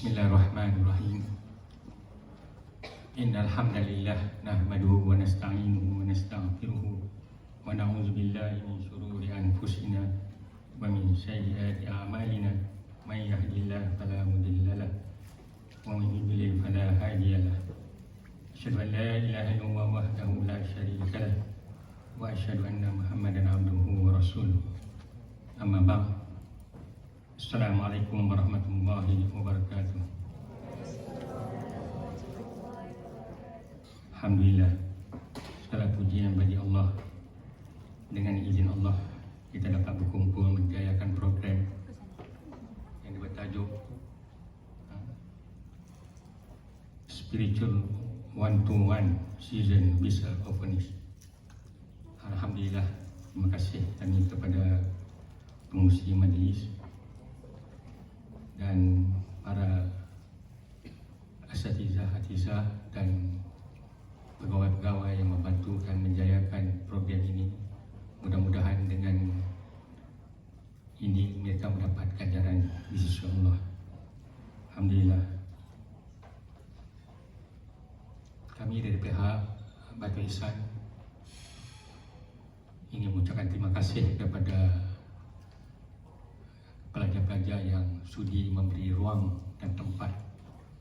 Bismillahirrahmanirrahim. Innal hamdalillah nahmaduhu wa nasta'inuhu wa nastaghfiruh wa na'udzu billahi min shururi anfusina wa min sayyiati a'malina. May yahdihillahu fala mudilla lahu wa man yudlil fala hadiya lahu. Asyhadu an la ilaha illallah wahdahu la syarika lahu wa asyhadu anna Muhammadan abduhu wa rasuluh. Amma ba'd. Assalamualaikum warahmatullahi wabarakatuh. Alhamdulillah, segala pujian bagi Allah. Dengan izin Allah, kita dapat berkumpul menjayakan program yang bertajuk Spiritual One-to-One Season Bisa Orphanage. Alhamdulillah, terima kasih kami kepada pengurusi majlis dan para asatizah dan pegawai-pegawai yang membantu dan menjayakan program ini. Mudah-mudahan dengan ini mereka mendapat ganjaran di sisi Allah. Alhamdulillah. Kami dari pihak Batu Ihsan ingin mengucapkan terima kasih kepada pelajar-pelajar yang sudi memberi ruang dan tempat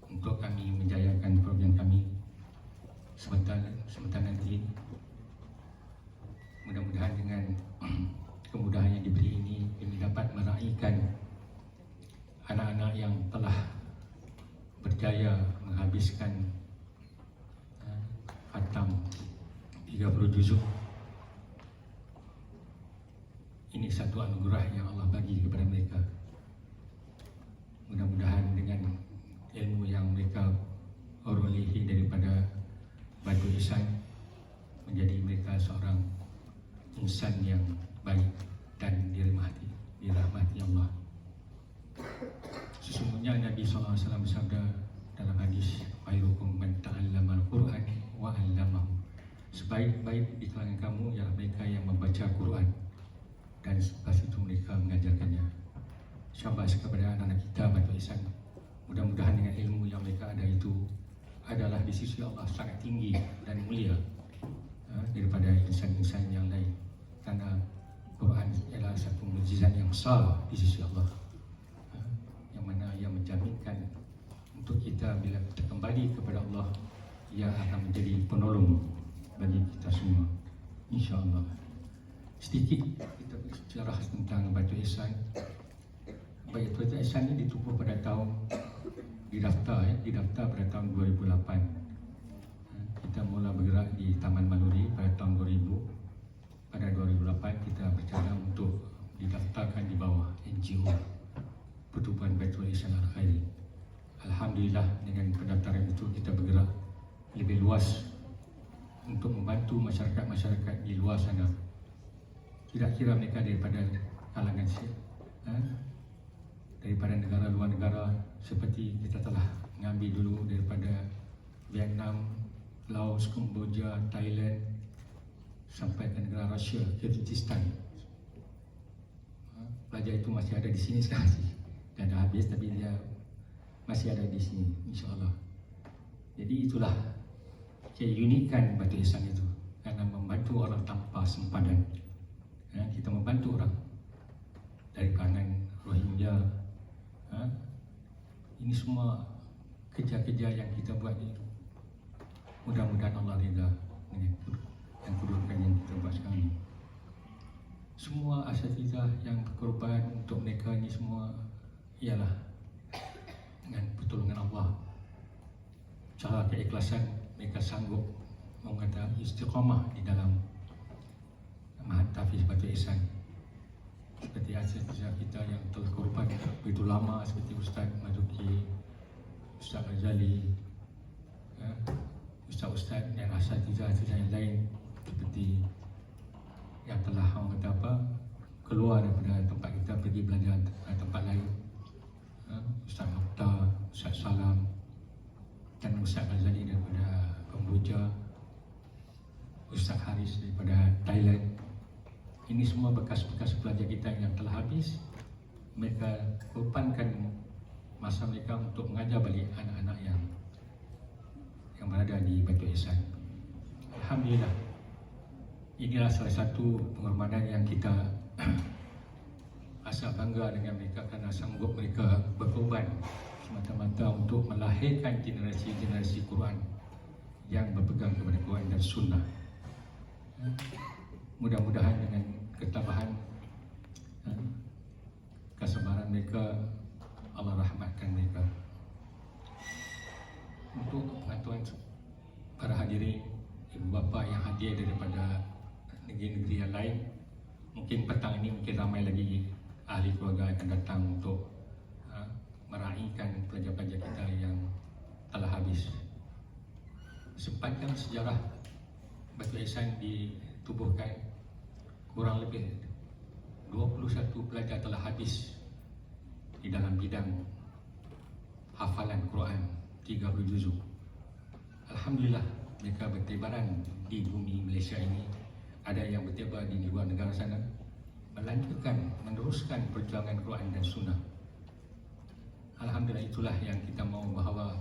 untuk kami menjayakan program kami. Sebentar nanti, mudah-mudahan dengan kemudahan yang diberi ini, kami dapat meraihkan anak-anak yang telah berjaya menghabiskan khatam 30 juzuk. Ini satu anugerah yang Allah bagi kepada mereka. Mudah-mudahan dengan ilmu yang mereka perolehi daripada Batu Ihsan menjadi mereka seorang insan yang baik dan dirahmati Allah. Sesungguhnya Nabi SAW bersabda dalam hadis, khairukum man ta'allama al-Quran wa 'allamahu. Sebaik-baik di kalangan kamu ialah mereka yang membaca Quran dan selepas itu mereka mengajarkannya. Syabas kepada anak-anak kita Batu Ihsan. Mudah-mudahan dengan ilmu yang mereka ada itu adalah di sisi Allah sangat tinggi dan mulia daripada insan-insan yang lain. Karena Quran adalah satu mukjizat yang besar di sisi Allah, yang mana yang menjaminkan untuk kita bila kita kembali kepada Allah, ia akan menjadi penolong bagi kita semua, insya-Allah. Sedikit kita berbicara tentang Batu Ihsan. Batu Ihsan ini ditubuh pada tahun didaftar pada tahun 2008. Kita mula bergerak di Taman Maluri pada tahun 2000. Pada 2008 kita bercara untuk didaftarkan di bawah NGO Pertubuhan Baitul Ihsan Al-Khairi. Alhamdulillah, dengan pendaftaran itu kita bergerak lebih luas untuk membantu masyarakat-masyarakat di luar sana. Tidak kira mereka daripada kalangan daripada negara luar negara, seperti kita telah mengambil dulu daripada Vietnam, Laos, Kemboja, Thailand sampai ke negara Rusia, Kyrgyzstan. Pelajar itu masih ada di sini sekarang sih. Dan dah habis, tapi dia masih ada di sini, insya-Allah. Jadi itulah keunikan Batu Ihsan itu, karena membantu orang tanpa sempadan. Kita membantu orang dari kalangan Rohingya. Ini semua kerja-kerja yang kita buat itu. Mudah-mudahan Allah ridha dengan kedudukan yang kita buat sekarang ini. Semua asatizah yang berkorban untuk mereka ini semua ialah dengan pertolongan Allah. Cara keikhlasan mereka sanggup mengatakan istiqamah di dalam Mahat Tahfiz Batu Ihsan. Seperti asatizah kita yang telah korban begitu lama, seperti Ustaz Mazuki, Ustaz Ghazali, Ustaz-Ustaz dan asatizah yang lain seperti yang telah keluar daripada tempat kita pergi belajar tempat lain. Ustaz Mokhtar, Ustaz Salam dan Ustaz Ghazali daripada Kamboja, Ustaz Haris daripada Thailand. Ini semua bekas-bekas pelajar kita yang telah habis. Mereka korbankan masa mereka untuk mengajar balik anak-anak yang berada di Batu Ihsan. Alhamdulillah, inilah salah satu penghormatan yang kita rasa bangga dengan mereka kerana sanggup mereka berkorban semata-mata untuk melahirkan generasi-generasi Quran yang berpegang kepada Quran dan Sunnah. Mudah-mudahan dengan ketabahan, kesabaran mereka, Allah rahmatkan mereka. Untuk pengetahuan para hadirin, ibu bapa yang hadir daripada negeri-negeri yang lain, mungkin petang ini mungkin ramai lagi ahli keluarga akan datang untuk meraihkan pelajar-pelajar kita yang telah habis. Sepanjang sejarah Batu Ihsan ditubuhkan, kurang lebih 21 pelajar telah habis di dalam bidang hafalan Quran 30 juzuk. Alhamdulillah, mereka bertebaran di bumi Malaysia ini. Ada yang bertebar di luar negara sana, melanjutkan, meneruskan perjuangan Quran dan Sunnah. Alhamdulillah, itulah yang kita mahu, bahawa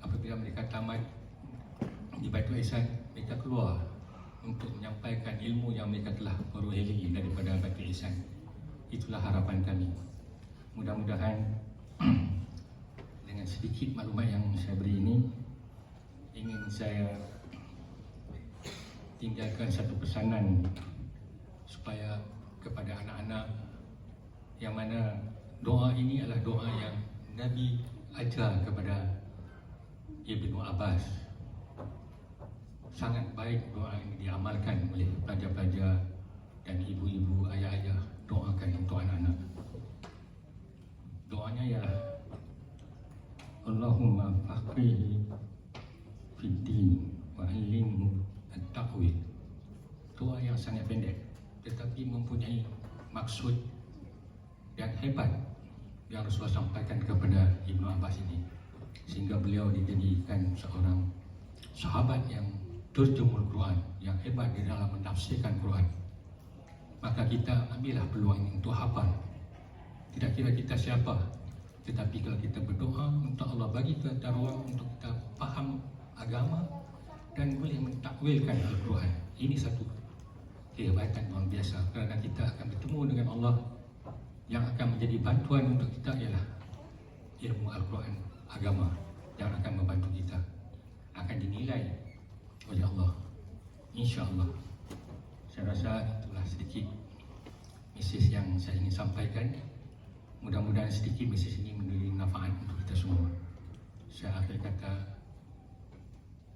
apabila mereka tamat di Batu Ihsan, mereka keluar untuk menyampaikan ilmu yang mereka telah peroleh daripada Batu Ihsan. Itulah harapan kami. Mudah-mudahan dengan sedikit maklumat yang saya beri ini, ingin saya tinggalkan satu pesanan supaya kepada anak-anak, yang mana doa ini adalah doa yang Nabi ajar kepada Ibnu Abbas. Sangat baik doa ini diamalkan oleh pelajar-pelajar dan ibu-ibu, ayah-ayah. Doakan untuk anak-anak. Doanya ialah Allahumma faqihhi fid din wa 'allimhu at-ta'wil. Doa yang sangat pendek tetapi mempunyai maksud yang hebat yang Rasulullah sampaikan kepada Ibnu Abbas ini, sehingga beliau dijadikan seorang sahabat yang terjemur Quran, yang hebat di dalam menafsirkan Quran. Maka kita ambillah peluang ini untuk hafal. Tidak kira kita siapa, tetapi kalau kita berdoa untuk Allah bagi kita ruang untuk kita faham agama dan boleh mentakwilkan Al-Quran. Ini satu kehebatan luar biasa, kerana kita akan bertemu dengan Allah. Yang akan menjadi bantuan untuk kita ialah ilmu Al-Quran, agama yang akan membantu kita, akan dinilai oleh Allah, insya-Allah. Saya rasa itulah sedikit mesej yang saya ingin sampaikan. Mudah-mudahan sedikit mesej ini memberi manfaat untuk kita semua. Saya akhir kata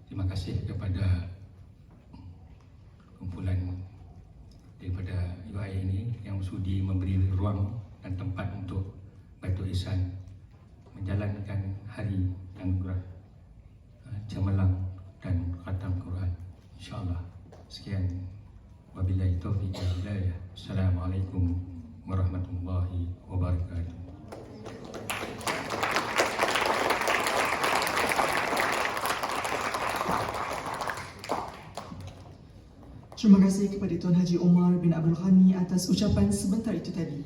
terima kasih kepada kumpulan daripada UIA ini yang sudi memberi ruang dan tempat untuk Batu Ihsan menjalankan hari anugerah cemerlang dan khatam Quran, insya-Allah. Sekian, wabillahi taufiq wal hidayah. Assalamualaikum warahmatullahi wabarakatuh. Terima kasih kepada Tuan Haji Omar bin Abdul Ghani atas ucapan sebentar itu tadi.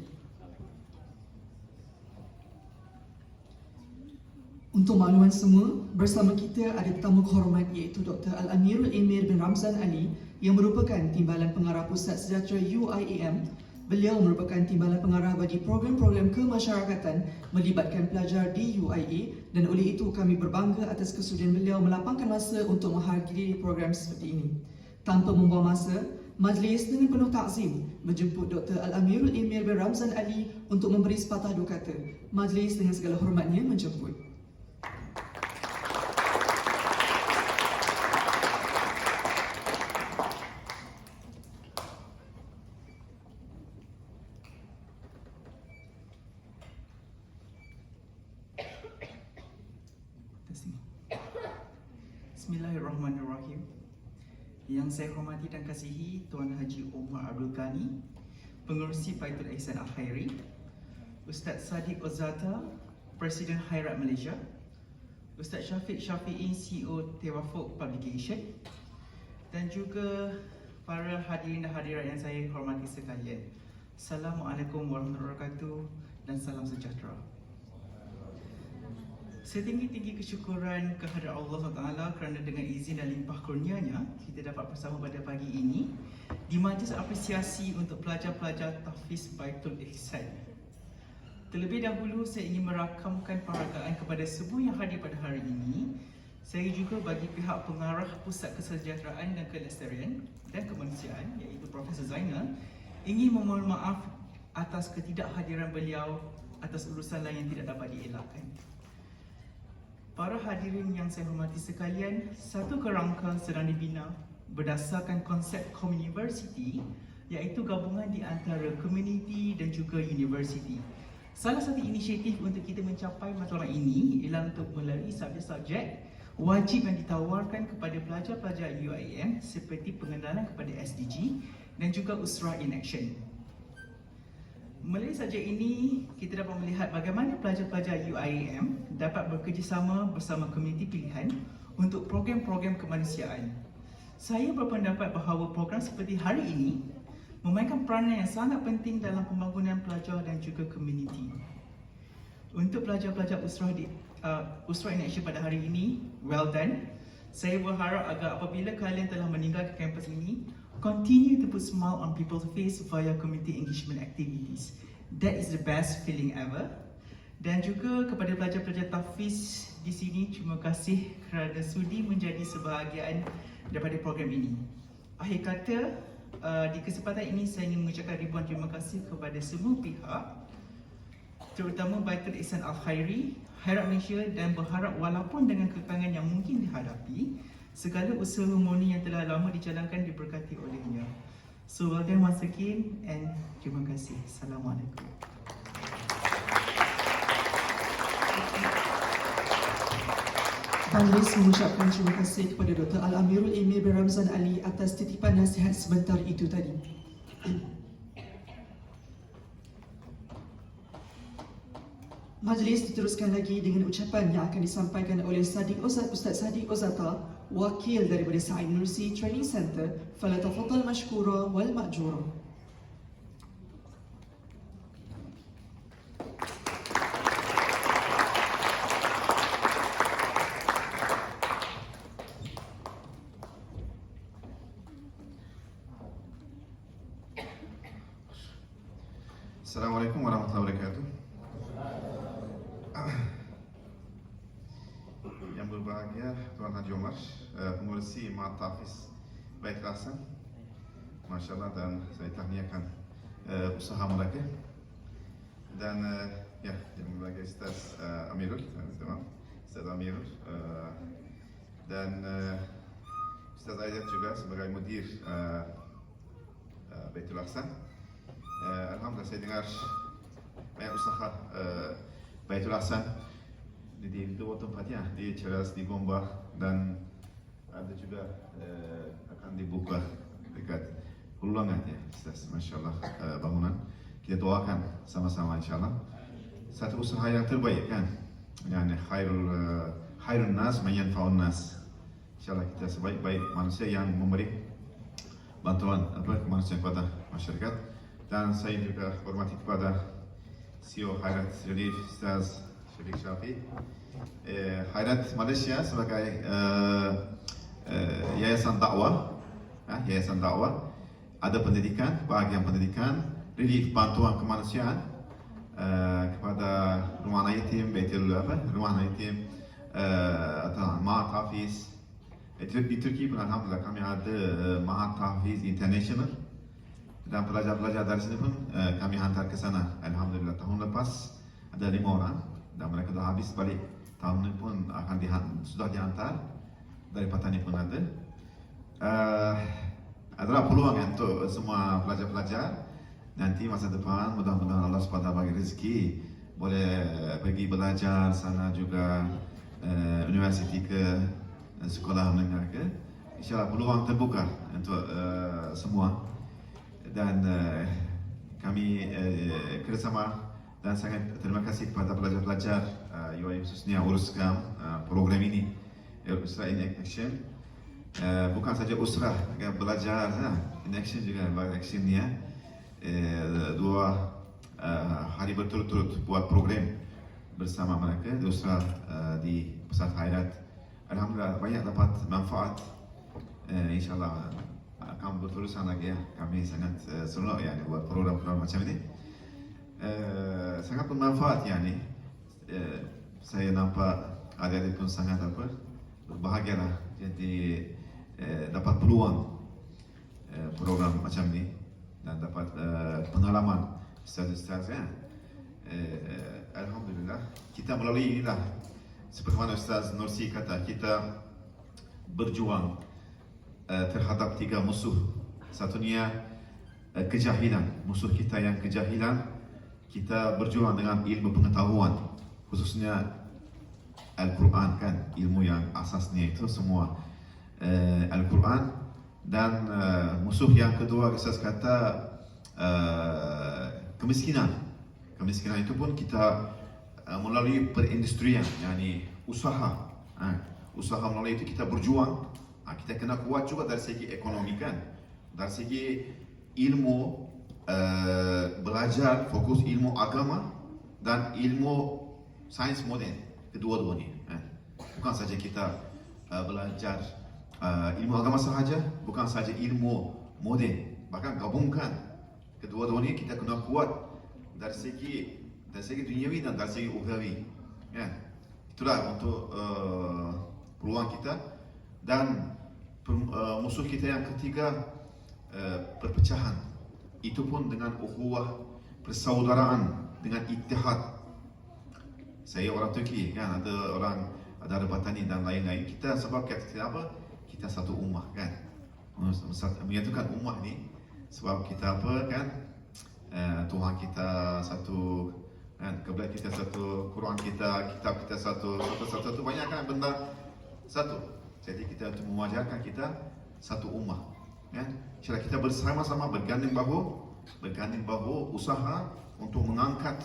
Untuk makluman semua, bersama kita ada tetamu kehormat iaitu Dr. Al-Amirul Emir bin Ramzan Ali yang merupakan Timbalan Pengarah Pusat Sejahtera UIAM. Beliau merupakan Timbalan Pengarah bagi program-program kemasyarakatan melibatkan pelajar di UIA, dan oleh itu kami berbangga atas kesudian beliau melapangkan masa untuk menghadiri program seperti ini. Tanpa membuang masa, majlis dengan penuh takzim menjemput Dr. Al-Amirul Emir bin Ramzan Ali untuk memberi sepatah dua kata. Majlis dengan segala hormatnya menjemput. Bismillahirrahmanirrahim. Yang saya hormati dan kasihi Tuan Haji Omar Abdul Ghani, Pengerusi Baitul Ihsan Al-Khairi, Ustaz Sadiq Ozata, Presiden Khairat Malaysia, Ustaz Syafiq Syafi'i, CEO Tewafuk Publication, dan juga para hadirin dan hadirat yang saya hormati sekalian. Assalamualaikum warahmatullahi wabarakatuh dan salam sejahtera. Setinggi-tinggi kesyukuran kehadrat Allah SWT kerana dengan izin dan limpah kurnianya kita dapat bersama pada pagi ini di majlis apresiasi untuk pelajar-pelajar Tahfiz Baitul Ihsan. Terlebih dahulu saya ingin merakamkan penghargaan kepada semua yang hadir pada hari ini. Saya juga bagi pihak pengarah Pusat Kesejahteraan dan Kelestarian dan Kemanusiaan iaitu Profesor Zainal ingin memohon maaf atas ketidakhadiran beliau atas urusan lain yang tidak dapat dielakkan. Para hadirin yang saya hormati sekalian, satu kerangka sedang dibina berdasarkan konsep Communiversity iaitu gabungan di antara community dan juga university. Salah satu inisiatif untuk kita mencapai matlamat ini ialah untuk melalui subjek-subjek wajib yang ditawarkan kepada pelajar-pelajar UIM seperti pengenalan kepada SDG dan juga Usrah in Action. Melalui subjek ini, kita dapat melihat bagaimana pelajar-pelajar UIM dapat bekerjasama bersama komuniti pilihan untuk program-program kemanusiaan. Saya berpendapat bahawa program seperti hari ini memainkan peranan yang sangat penting dalam pembangunan pelajar dan juga komuniti. Untuk pelajar-pelajar Usrah in Action pada hari ini, well done. Saya berharap agar apabila kalian telah meninggalkan kampus ini, continue to put smile on people's face via community engagement activities. That is the best feeling ever. Dan juga kepada pelajar-pelajar Tahfiz di sini, terima kasih kerana sudi menjadi sebahagian daripada program ini. Akhir kata, di kesempatan ini saya ingin mengucapkan ribuan terima kasih kepada semua pihak, terutama Baitul Ihsan Al-Khairi, Khairat Malaysia, dan berharap walaupun dengan kekangan yang mungkin dihadapi, segala usaha murni yang telah lama dijalankan diberkati olehnya. So well done once again and terima kasih. Assalamualaikum. Panelis mengucapkan terima kasih kepada Dr. Al-Amirul Emir bin Ramzan Ali atas titipan nasihat sebentar itu tadi. Majlis diteruskan lagi dengan ucapan yang akan disampaikan oleh Ustaz Sadiq Ozata, wakil daripada Sa'id Nursi Training Center. Falyatafaddal mashkura wal ma'jura. Assalamualaikum warahmatullahi wabarakatuh. Yang berbahagia Tuan Haji Omar, pengurusi Ma'had Tahfiz Baitul Ihsan, Masya Allah, dan saya tahniahkan usaha mereka. Dan yang berbahagia Ustaz Amirul, dan Ustaz Aizat juga sebagai mudir Baitul Ihsan. Alhamdulillah saya dengar banyak usaha Baitul Ihsan di dua tempat ya, di Ceras, di Gombah, dan ada juga akan dibuka dekat Hululangan ya, Ustaz. Masya Allah, bangunan. Kita doakan sama-sama insyaAllah. Satu usaha yang terbaik kan, yani khairun nas manyanfa'un nas. InsyaAllah kita sebaik-baik manusia yang memberi bantuan kemanusiaan kepada masyarakat. Dan saya juga hormati kepada CEO Khairat Relief, Ustaz Syafiq Syafi. Khairat Malaysia sebagai yayasan dakwah, ada pendidikan, bahagian pendidikan, relief bantuan kemanusiaan kepada rumah anak yatim, rumah anak yatim atau Ma'had Tahfiz. Di Turki pun alhamdulillah kami ada Ma'had Tahfiz International. Dan pelajar-pelajar dari sini pun kami hantar ke sana. Alhamdulillah tahun lepas ada 5 orang dan mereka dah habis balik. Tahun ini pun akan sudah dihantar dari Patani pun ada. Adalah peluang untuk semua pelajar-pelajar nanti masa depan mudah-mudahan Allah SWT bagi rezeki boleh pergi belajar sana juga universiti ke sekolah menengah ke. InsyaAllah peluang terbuka untuk semua. Dan kami kerjasama dan sangat terima kasih kepada pelajar-pelajar UIM khususnya uruskan program ini, Usrah in Action. Bukan saja usrah, belajar in action juga, actionnya 2 hari berturut-turut buat program bersama mereka di Ustaz di Pusat Khairat. Alhamdulillah banyak dapat manfaat. InsyaAllah akan berterusan lagi ya. Kami sangat seronok ya buat program-program macam ini. Sangat bermanfaat ya ni. Saya nampak adik-adik pun sangat berbahagialah. Jadi dapat peluang program macam ni dan dapat pengalaman ustaz-ustaz ya. Alhamdulillah kita melalui inilah seperti mana Ustaz Nursi kata, kita berjuang terhadap 3 musuh. Satunya kejahilan, musuh kita yang kejahilan. Kita berjuang dengan ilmu pengetahuan, khususnya Al-Quran kan, ilmu yang asasnya itu semua Al-Quran. Dan musuh yang kedua Ustaz kata kemiskinan. Kemiskinan itu pun kita melalui perindustrian, yakni usaha. Usaha melalui itu kita berjuang. Kita kena kuat juga dari segi ekonomi kan, dari segi ilmu, belajar fokus ilmu agama dan ilmu sains moden, kedua-duanya. Bukan saja kita belajar ilmu agama sahaja, bukan saja ilmu moden, bahkan gabungkan kedua-duanya. Kita kena kuat dari segi duniawi dan dari segi ukhrawi. Ya, itulah untuk peluang kita. Dan musuh kita yang ketiga perpecahan. Itu pun dengan ukhuwah, persaudaraan, dengan ittihad. Saya orang Turki kan, ada Batani dan lain-lain. Kita sebab kita apa? Kita satu ummah kan. Menyatukan ummah ni sebab kita apa kan? Tuhan kita satu kan, kiblat kita satu, Quran kita, kitab kita satu, banyak kan benda satu. Jadi kita untuk mewajarkan kita satu ummah kan. Cara kita bersama-sama berganding bahu usaha untuk mengangkat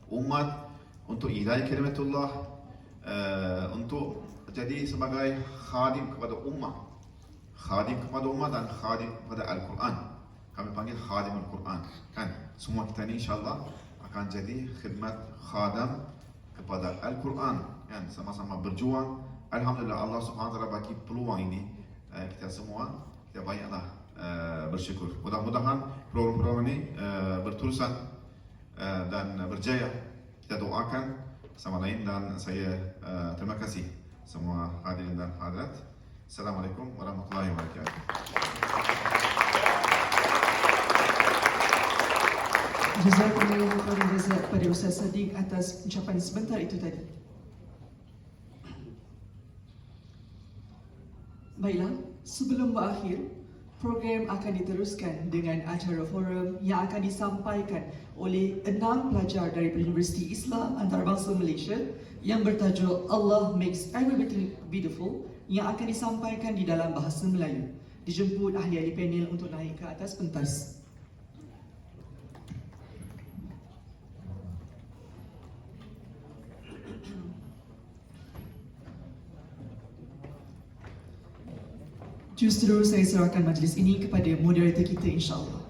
umat, untuk ihya kalimatullah, untuk jadi sebagai khadim kepada ummah dan khadim kepada Al-Quran. Kami panggil khadim Al-Quran kan. Semua kita ni insyaAllah akan jadi khidmat khadam kepada Al-Quran kan. Sama-sama berjuang. Alhamdulillah Allah SWT bagi peluang ini. Kita semua kita banyaklah bersyukur. Mudah-mudahan program-program ini berterusan dan berjaya. Kita doakan sama lain. Dan saya terima kasih semua hadirin dan hadirat. Assalamualaikum warahmatullahi wabarakatuh. Jazakumullah khairan jazak kepada Ustaz Sadiq atas ucapan sebentar itu tadi. Baiklah, sebelum berakhir, program akan diteruskan dengan acara forum yang akan disampaikan oleh 6 pelajar dari Universiti Islam Antarabangsa Malaysia yang bertajuk Allah Makes Everything Beautiful, yang akan disampaikan di dalam bahasa Melayu. Dijemput ahli-ahli panel untuk naik ke atas pentas. Justru saya serahkan majlis ini kepada moderator kita insya-Allah.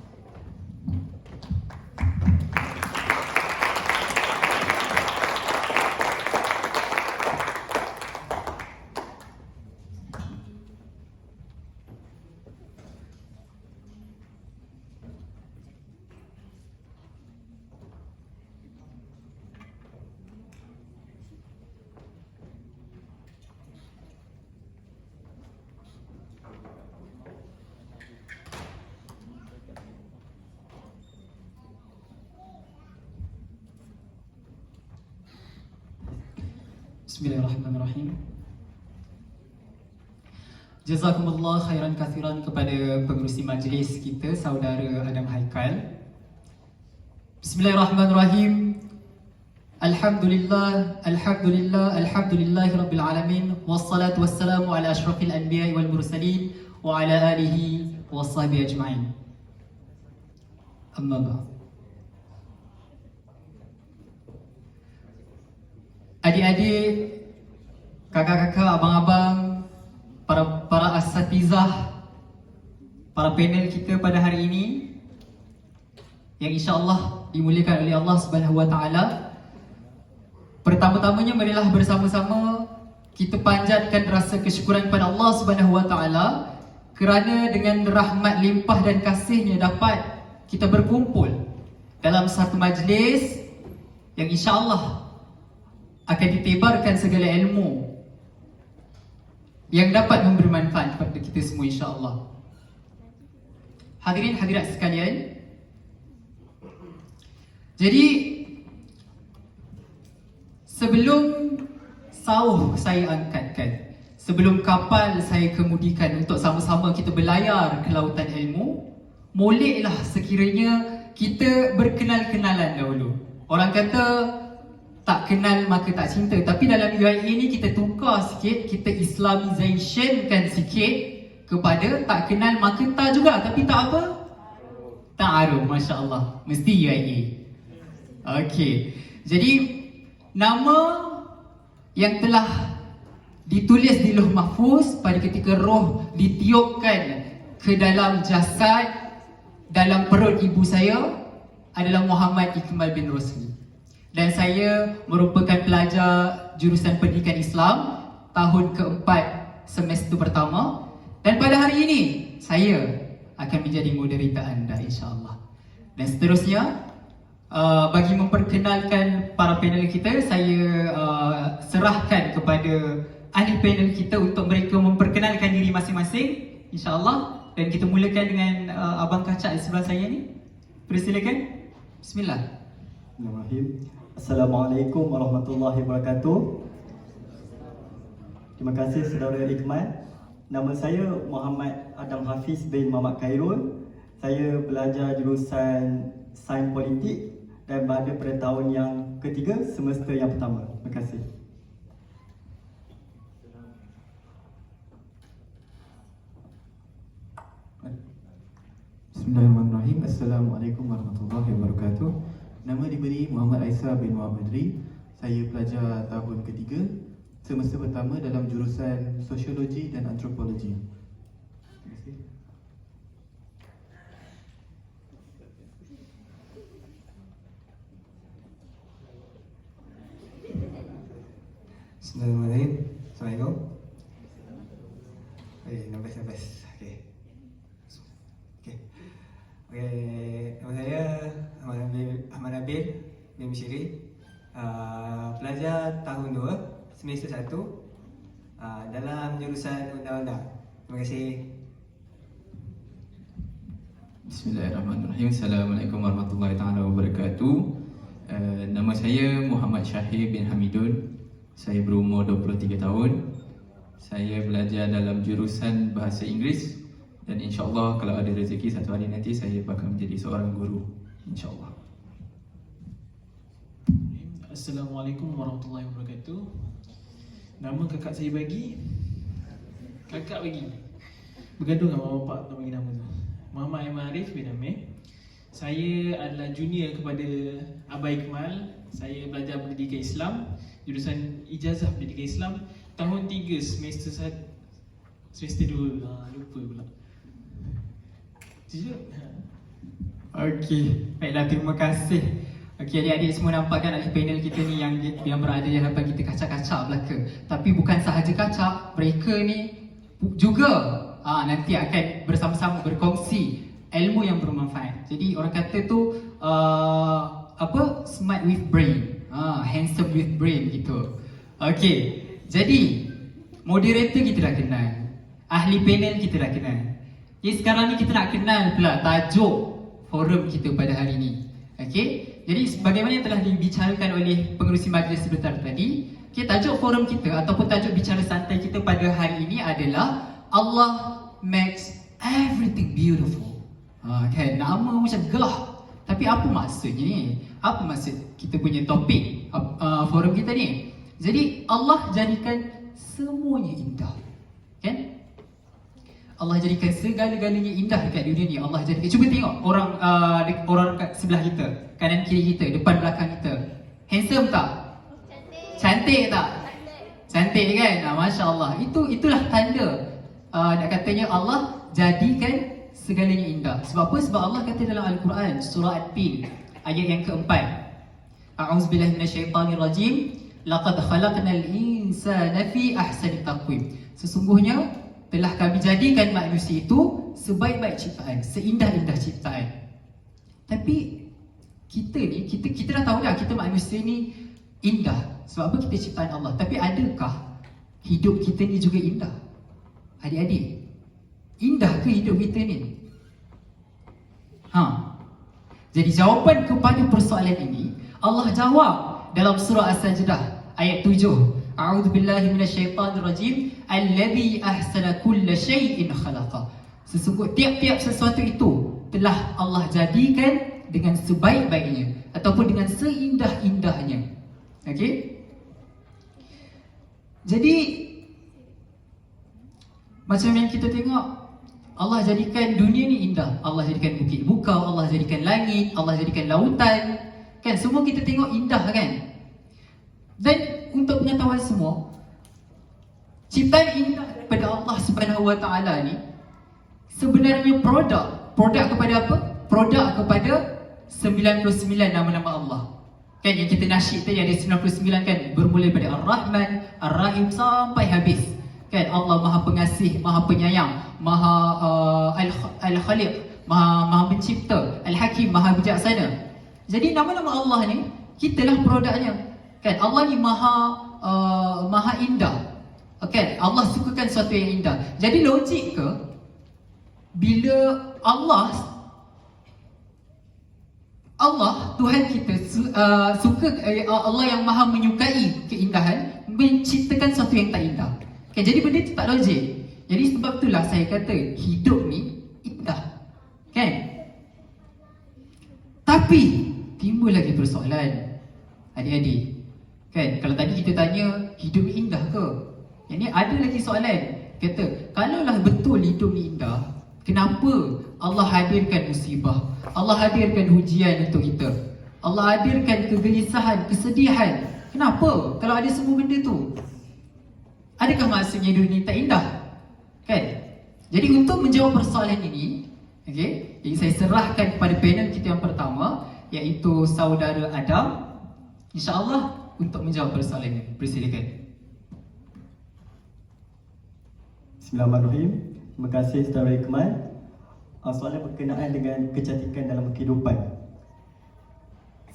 Bismillahirrahmanirrahim. Jazakumullah khairan kathiran kepada pengerusi majlis kita, saudara Adam Haikal. Bismillahirrahmanirrahim. Alhamdulillah, alhamdulillah, alhamdulillahi rabbil alamin. Wassalatu wassalamu ala ashrafil anbiya'i wal mursalin wa ala alihi wa sahbihi ajma'in. Amma ba'd. Adik-adik, kakak-kakak, abang-abang, para asatizah, para panel kita pada hari ini yang insya-Allah dimuliakan oleh Allah Subhanahu wa taala. Pertama-tamanya marilah bersama-sama kita panjatkan rasa kesyukuran kepada Allah Subhanahu Wa Taala kerana dengan rahmat limpah dan kasihnya dapat kita berkumpul dalam satu majlis yang insya-Allah akan ditebarkan segala ilmu yang dapat memberi manfaat kepada kita semua insya-Allah. Hadirin hadirat sekalian, jadi sebelum sauh saya angkatkan, sebelum kapal saya kemudikan untuk sama-sama kita berlayar ke lautan ilmu, moleklah sekiranya kita berkenal-kenalan dahulu. Orang kata tak kenal maka tak cinta, tapi dalam UIA ni kita tukar sikit, kita Islamizationkan sikit kepada tak kenal maka tak juga, tapi tak apa? Ta'aruf, Masya Allah. Mesti UIA. Okey. Jadi nama yang telah ditulis di Lauh Mahfuz pada ketika roh ditiupkan ke dalam jasad, dalam perut ibu saya adalah Muhammad Iqmal bin Rosli. Dan saya merupakan pelajar jurusan pendidikan Islam tahun keempat semester pertama. Dan pada hari ini saya akan menjadi moderator anda insya-Allah. Dan seterusnya bagi memperkenalkan para panel kita, saya serahkan kepada ahli panel kita untuk mereka memperkenalkan diri masing-masing insya-Allah. Dan kita mulakan dengan Abang Kacak di sebelah saya ni. Persilakan. Bismillah. Bismillahirrahmanirrahim. Assalamualaikum warahmatullahi wabarakatuh. Terima kasih saudara Iqmal. Nama saya Muhammad Adam Hafiz bin Muhammad Khairul. Saya belajar jurusan Sains Politik dan berada pada tahun yang ketiga semester yang pertama. Terima kasih. Bismillahirrahmanirrahim. Assalamualaikum warahmatullahi wabarakatuh. Nama diberi Muhammad Aisyah bin Muhammad Ri. Saya pelajar tahun ketiga semester pertama dalam jurusan Sosiologi dan Antropologi. Terima kasih. Bismillahirrahmanirrahim. Assalamualaikum. Nafas. Okey, nama saya Ahmad Nabil bin Mishiri. Pelajar tahun 2, semester 1 dalam jurusan undang-undang. Terima kasih. Bismillahirrahmanirrahim. Assalamualaikum warahmatullahi taala wabarakatuh. Nama saya Muhammad Syahir bin Hamidun. Saya berumur 23 tahun. Saya belajar dalam jurusan Bahasa Inggeris dan insya-Allah kalau ada rezeki satu hari nanti saya bakal menjadi seorang guru insya-Allah. Assalamualaikum warahmatullahi wabarakatuh. Nama kakak saya bagi. Bergaduh dengan mak bapak nak bagi nama tu. Muhammad Aiman Arif bin Amir. Saya adalah junior kepada Abah Iqmal. Saya belajar pendidikan Islam, jurusan Ijazah Pendidikan Islam tahun 3 semester 2. Lupa pula. Okey, baiklah, terima kasih. Okey, adik-adik semua nampak kan ahli panel kita ni yang berada di hadapan kita kacak-kacak belaka. Tapi bukan sahaja kacak, mereka ni juga nanti akan bersama-sama berkongsi ilmu yang bermanfaat. Jadi orang kata tu smart with brain, handsome with brain gitu. Okey, jadi moderator kita dah kenal, ahli panel kita dah kenal. Jadi sekarang ni kita nak kenal pula tajuk forum kita pada hari ini. Okey, jadi sebagaimana yang telah dibicarakan oleh pengerusi majlis sebentar tadi, tajuk forum kita ataupun tajuk bicara santai kita pada hari ini adalah Allah makes everything beautiful. Kan, nama macam gelah. Tapi apa maksudnya ni? Apa maksud kita punya topik forum kita ni? Jadi Allah jadikan semuanya indah. Kan? Allah jadikan segala-galanya indah dekat dunia ni. Allah jadikan. Cuba tengok orang kat sebelah kita, kanan kiri kita, depan belakang kita. Handsome tak? Cantik tak? Cantik kan? Masya-Allah. Itulah tanda nak katanya Allah jadikan segalanya indah. Sebab apa? Sebab Allah kata dalam Al-Quran surah At-Tin ayat yang keempat. A'udzubillahi minasyaitanirrajim. laqad khalaqnal insana fi ahsani taqwim. Sesungguhnya telah kami jadikan manusia itu sebaik-baik ciptaan, seindah-indah ciptaan. Tapi kita dah tahu dah kita manusia ni indah. Sebab apa? Kita ciptaan Allah. Tapi adakah hidup kita ni juga indah? Adik-adik, indah ke hidup kita ni? Jadi jawapan kepada persoalan ini Allah jawab dalam surah As-Sajdah ayat 7. A'udzu billahi minasyaitonir rajim. Allazi ahsana kulla syai'in khalaqa. Sesungguhnya tiap-tiap sesuatu itu telah Allah jadikan dengan sebaik-baiknya ataupun dengan seindah-indahnya. Okey? Jadi macam yang kita tengok, Allah jadikan dunia ni indah. Allah jadikan bukit bukau, Allah jadikan langit, Allah jadikan lautan. Kan semua kita tengok indah kan? Dan untuk pengetahuan semua, ciptaan indah daripada Allah Subhanahu Wa Taala ni sebenarnya produk kepada apa? Produk kepada 99 nama-nama Allah. Kan yang kita nasyid tadi ada 99 kan, bermula daripada Ar-Rahman, Ar-Rahim sampai habis. Kan Allah Maha Pengasih, Maha Penyayang, Maha Al-Khaliq, Maha Pencipta, Al-Hakim, Maha Bijaksana. Jadi nama-nama Allah ni kitalah produknya. Kan Allah ni Maha Indah. Kan Allah sukakan sesuatu yang indah. Jadi logik ke bila Allah Tuhan kita suka, Allah yang Maha menyukai keindahan menciptakan sesuatu yang tak indah. Okay, jadi benda itu tak logik. Jadi sebab itulah saya kata hidup ni indah. Kan? Tapi timbul lagi persoalan adik-adik. Kan? Kalau tadi kita tanya hidup ni indah ke? Yang ni ada lagi soalan. Kata, kalaulah betul hidup ni indah, kenapa Allah hadirkan musibah? Allah hadirkan ujian untuk kita. Allah hadirkan kegelisahan, kesedihan. Kenapa? Kalau ada semua benda tu, adakah maksudnya dunia ni tak indah? Kan? Jadi untuk menjawab persoalan ini, okay, jadi saya serahkan kepada panel kita yang pertama, iaitu saudara Adam, insya-Allah untuk menjawab persoalan ini. Persilakan. Bismillahirrahmanirrahim. Terima kasih Saudara Iqmal. Soalan berkenaan dengan kecantikan dalam kehidupan.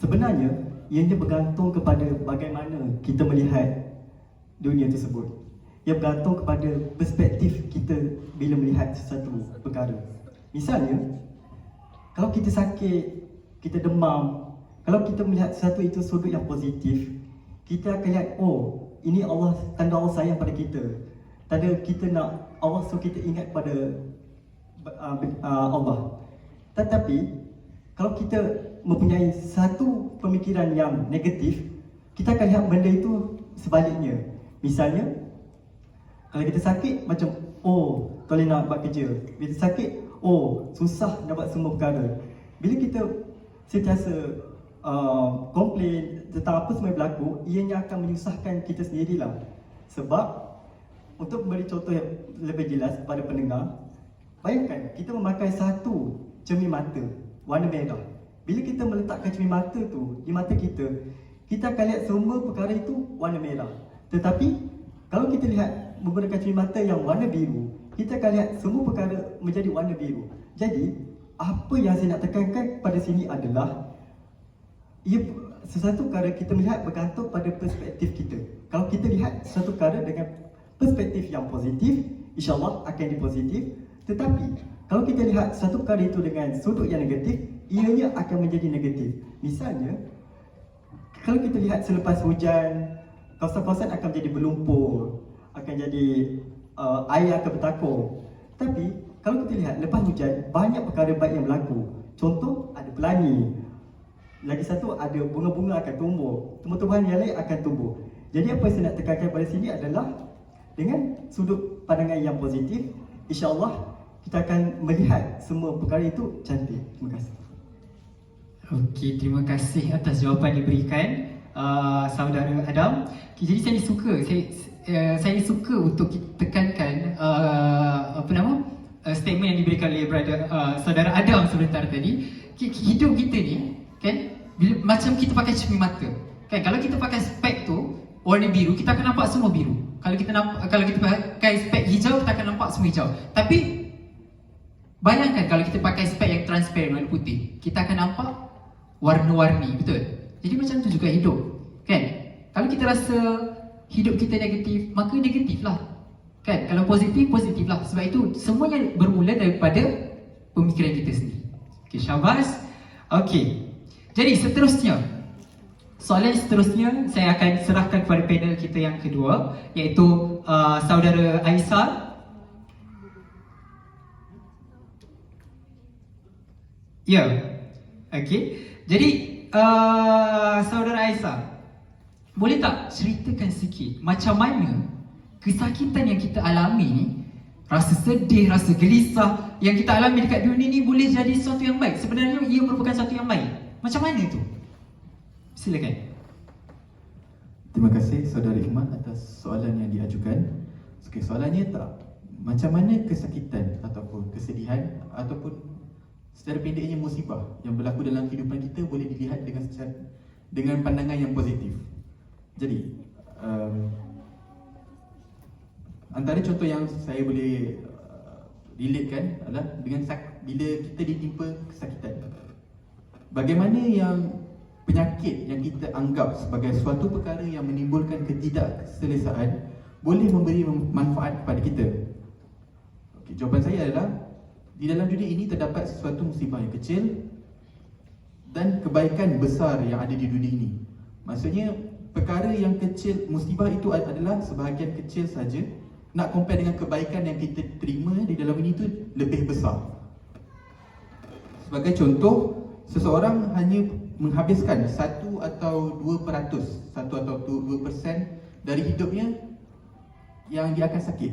Sebenarnya ianya bergantung kepada bagaimana kita melihat dunia tersebut. Ia bergantung kepada perspektif kita bila melihat sesuatu perkara. Misalnya, kalau kita sakit, kita demam, kalau kita melihat sesuatu itu sudut yang positif, kita akan lihat, oh, ini Allah, tanda Allah sayang pada kita. Tanda kita nak Allah suruh kita ingat pada Allah. Tetapi kalau kita mempunyai satu pemikiran yang negatif, kita akan lihat benda itu sebaliknya. Misalnya, kalau kita sakit macam, oh, tak boleh nak buat kerja. Bila kita sakit, oh, susah nak buat semua perkara. Bila kita sentiasa komplain tentang apa semua yang berlaku, ianya akan menyusahkan kita sendirilah. Sebab untuk memberi contoh yang lebih jelas kepada pendengar, bayangkan kita memakai satu cermin mata warna merah. Bila kita meletakkan cermin mata tu di mata kita, kita akan lihat semua perkara itu warna merah. Tetapi kalau kita lihat menggunakan cermin mata yang warna biru, kita akan lihat semua perkara menjadi warna biru. Jadi apa yang saya nak tekankan pada sini adalah sesuatu perkara kita melihat bergantung pada perspektif kita. Kalau kita lihat sesuatu perkara dengan perspektif yang positif, insya-Allah akan jadi positif. Tetapi kalau kita lihat satu perkara itu dengan sudut yang negatif, ianya akan menjadi negatif. Misalnya, kalau kita lihat selepas hujan, kawasan-kawasan akan menjadi berlumpur, akan jadi air akan bertakur. Tapi kalau kita lihat lepas hujan, banyak perkara baik yang berlaku. Contoh, ada pelangi. Lagi satu, ada bunga-bunga akan tumbuh, tumbuh-tumbuhan yang lain akan tumbuh. Jadi apa yang saya nak tekankan pada sini adalah dengan sudut pandangan yang positif, insya-Allah kita akan melihat semua perkara itu cantik. Terima kasih. Okey, terima kasih atas jawapan diberikan saudara Adam. Okay, jadi saya suka untuk tekankan statement yang diberikan oleh saudara Adam sebentar tadi. Hidup kita ni kan macam kita pakai cermin mata. Kan kalau kita pakai spek tu, warna biru, kita akan nampak semua biru. Kalau kita pakai spek hijau, kita akan nampak semua hijau. Tapi bayangkan kalau kita pakai spek yang transparent, warna putih, kita akan nampak warna-warni, betul? Jadi macam tu juga hidup, kan? Kalau kita rasa hidup kita negatif, maka negatif lah, kan? Kalau positif, positif lah. Sebab itu semuanya bermula daripada pemikiran kita sendiri. Okay, syabas. Okay, jadi seterusnya, soalan seterusnya saya akan serahkan kepada panel kita yang kedua, iaitu saudara Aisyah. Ya, okay. Jadi saudara Aisyah, boleh tak ceritakan sikit macam mana kesakitan yang kita alami ni, rasa sedih, rasa gelisah yang kita alami dekat dunia ni boleh jadi sesuatu yang baik? Sebenarnya ia merupakan sesuatu yang baik. Macam mana tu? Silakan. Terima kasih saudara Ikhmat atas soalan yang diajukan. Okay, soalannya tak, macam mana kesakitan ataupun kesedihan ataupun secara pendeknya musibah yang berlaku dalam kehidupan kita boleh dilihat dengan pandangan yang positif. Jadi antara contoh yang saya boleh relatekan adalah dengan bila kita ditimpa kesakitan. Bagaimana yang penyakit yang kita anggap sebagai suatu perkara yang menimbulkan ketidakselesaan boleh memberi manfaat kepada kita. Okay, jawapan saya adalah di dalam dunia ini terdapat sesuatu musibah yang kecil dan kebaikan besar yang ada di dunia ini. Maksudnya perkara yang kecil, musibah itu adalah sebahagian kecil saja. Nak compare dengan kebaikan yang kita terima di dalam ini itu lebih besar. Sebagai contoh, seseorang hanya menghabiskan 1 atau 2% dari hidupnya yang dia akan sakit.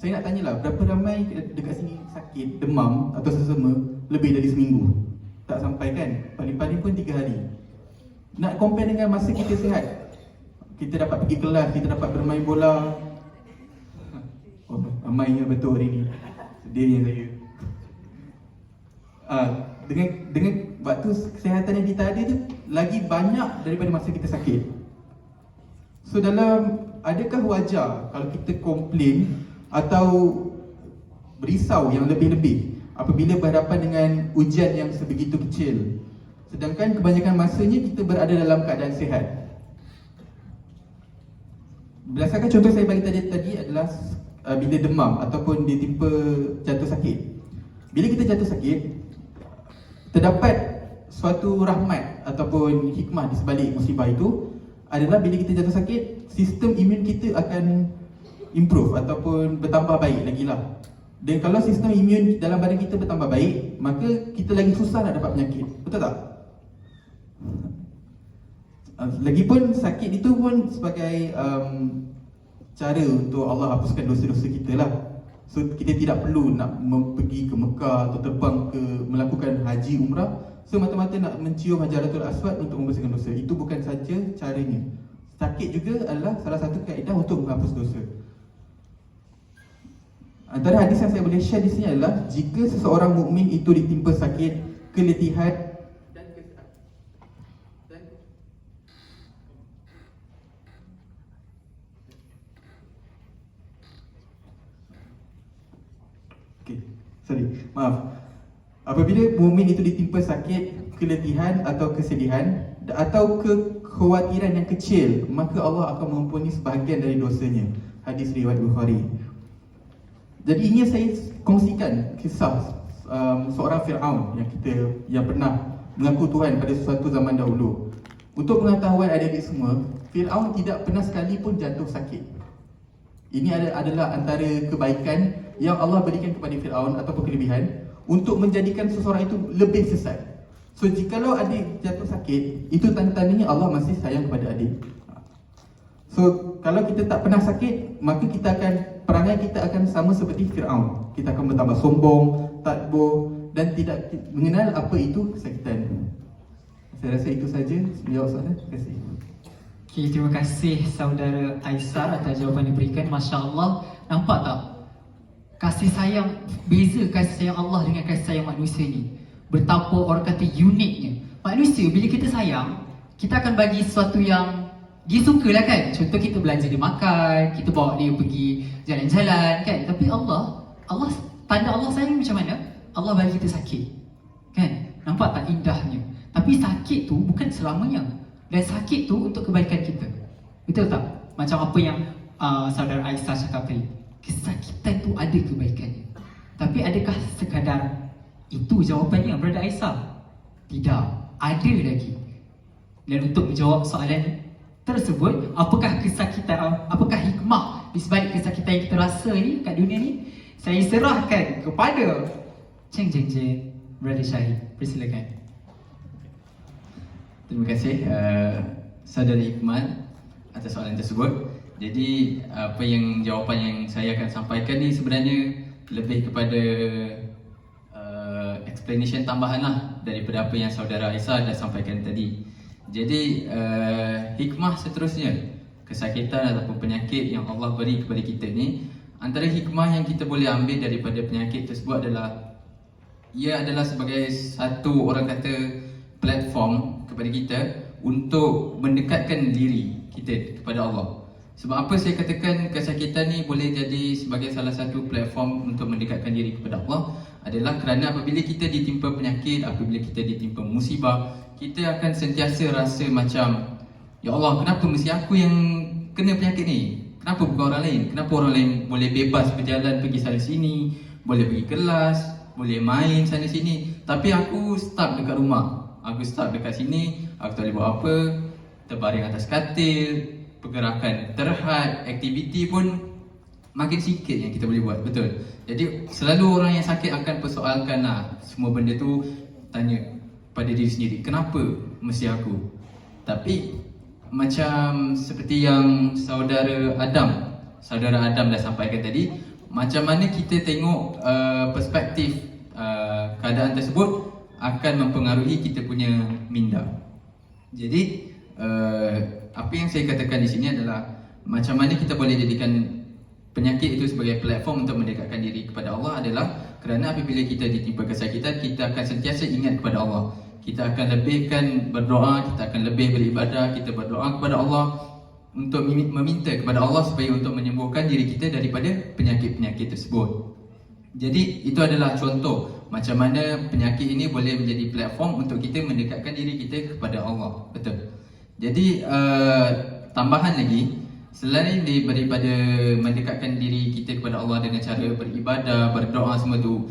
Saya nak tanyalah, berapa ramai dekat sini sakit, demam atau sesama lebih dari seminggu? Tak sampai kan? Paling-paling pun 3 hari. Nak compare dengan masa kita sihat, kita dapat pergi kelas, kita dapat bermain bola. Oh, ramainya betul hari ni. Sedihnya saya. Dengan waktu kesihatan yang kita ada tu lagi banyak daripada masa kita sakit. So adakah wajar kalau kita komplain atau berisau yang lebih-lebih apabila berhadapan dengan ujian yang sebegitu kecil, sedangkan kebanyakan masanya kita berada dalam keadaan sihat? Berdasarkan contoh saya bagi tadi adalah bila demam ataupun ditimpa jatuh sakit. Bila kita jatuh sakit, terdapat suatu rahmat ataupun hikmah di sebalik musibah itu adalah bila kita jatuh sakit, sistem imun kita akan improve ataupun bertambah baik lagi lah. Dan kalau sistem imun dalam badan kita bertambah baik, maka kita lagi susah nak dapat penyakit. Betul tak? Lagipun sakit itu pun sebagai cara untuk Allah hapuskan dosa-dosa kita lah. So kita tidak perlu nak pergi ke Mekah atau terbang ke melakukan haji umrah semata-mata nak mencium Hajaratul Aswad untuk membersihkan dosa. Itu bukan saja caranya. Sakit juga adalah salah satu kaedah untuk menghapus dosa. Antara hadis yang saya boleh share di sini adalah jika seseorang mukmin itu ditimpa sakit, keletihan dan maaf. Apabila mukmin itu ditimpa sakit, keletihan atau kesedihan atau kekhawatiran yang kecil, maka Allah akan mengampuni sebahagian dari dosanya. Hadis riwayat Bukhari. Jadi ini saya kongsikan kisah seorang Fir'aun yang pernah mengaku Tuhan pada suatu zaman dahulu. Untuk pengetahuan adik-adik semua, Fir'aun tidak pernah sekali pun jatuh sakit. Ini adalah antara kebaikan yang Allah berikan kepada Fir'aun ataupun kelebihan untuk menjadikan seseorang itu lebih sesat. So jikalau adik jatuh sakit, itu tanda-tandanya Allah masih sayang kepada adik. So kalau kita tak pernah sakit, maka perangai kita akan sama seperti Fir'aun. Kita akan bertambah sombong, takbur dan tidak mengenal apa itu kesakitan. Saya rasa itu saja menjawab soalan. Terima kasih. Okay, terima kasih saudara Aisyah atas jawapan yang diberikan. Masya Allah. Nampak tak? Kasih sayang, beza kasih sayang Allah dengan kasih sayang manusia ni. Betapa orang kata uniknya. Manusia bila kita sayang, kita akan bagi sesuatu yang dia sukalah kan. Contoh kita belanja dia makan, kita bawa dia pergi jalan-jalan kan. Tapi Allah tanda Allah sayang macam mana? Allah bagi kita sakit. Kan? Nampak tak indahnya? Tapi sakit tu bukan selamanya. Dan sakit tu untuk kebaikan kita. Betul tak? Macam apa yang saudara Aisyah cakap tadi. Kesakitan tu ada kebaikannya. Tapi adakah sekadar itu jawapannya, Brother Aisyah? Tidak. Ada lagi. Dan untuk menjawab soalan tersebut, apakah kesakitan, apakah hikmah di sebalik kesakitan yang kita rasa ni kat dunia ni? Saya serahkan kepada Ceng Brother Syahid. Persilakan. Terima kasih Saudara Iqmal atas soalan tersebut. Jadi jawapan yang saya akan sampaikan ni sebenarnya lebih kepada explanation tambahan lah daripada apa yang Saudara Aisyah dah sampaikan tadi. Jadi hikmah seterusnya, kesakitan ataupun penyakit yang Allah beri kepada kita ni, antara hikmah yang kita boleh ambil daripada penyakit tersebut adalah ia adalah sebagai satu, orang kata, platform kepada kita untuk mendekatkan diri kita kepada Allah. Sebab apa saya katakan kesakitan ni boleh jadi sebagai salah satu platform untuk mendekatkan diri kepada Allah, adalah kerana apabila kita ditimpa penyakit, apabila kita ditimpa musibah, kita akan sentiasa rasa macam, ya Allah, kenapa mesti aku yang kena penyakit ni? Kenapa bukan orang lain? Kenapa orang lain boleh bebas berjalan pergi sana sini, boleh pergi kelas, boleh main sana sini, tapi aku stuck dekat rumah. Aku stuck dekat sini, aku tak boleh buat apa, terbaring atas katil, pergerakan terhad, aktiviti pun makin sikit yang kita boleh buat, betul? Jadi selalu orang yang sakit akan persoalkan semua benda tu, tanya pada diri sendiri, kenapa mesti aku? Tapi macam seperti yang saudara Adam dah sampaikan tadi, macam mana kita tengok perspektif keadaan tersebut akan mempengaruhi kita punya minda. Jadi apa yang saya katakan di sini adalah macam mana kita boleh jadikan penyakit itu sebagai platform untuk mendekatkan diri kepada Allah adalah kerana apabila kita ditimpa kesakitan, kita akan sentiasa ingat kepada Allah. Kita akan lebihkan berdoa, kita akan lebih beribadah, kita berdoa kepada Allah untuk meminta kepada Allah supaya untuk menyembuhkan diri kita daripada penyakit-penyakit tersebut. Jadi itu adalah contoh macam mana penyakit ini boleh menjadi platform untuk kita mendekatkan diri kita kepada Allah. Betul. Jadi tambahan lagi, selain daripada mendekatkan diri kita kepada Allah dengan cara beribadah, berdoa semua tu,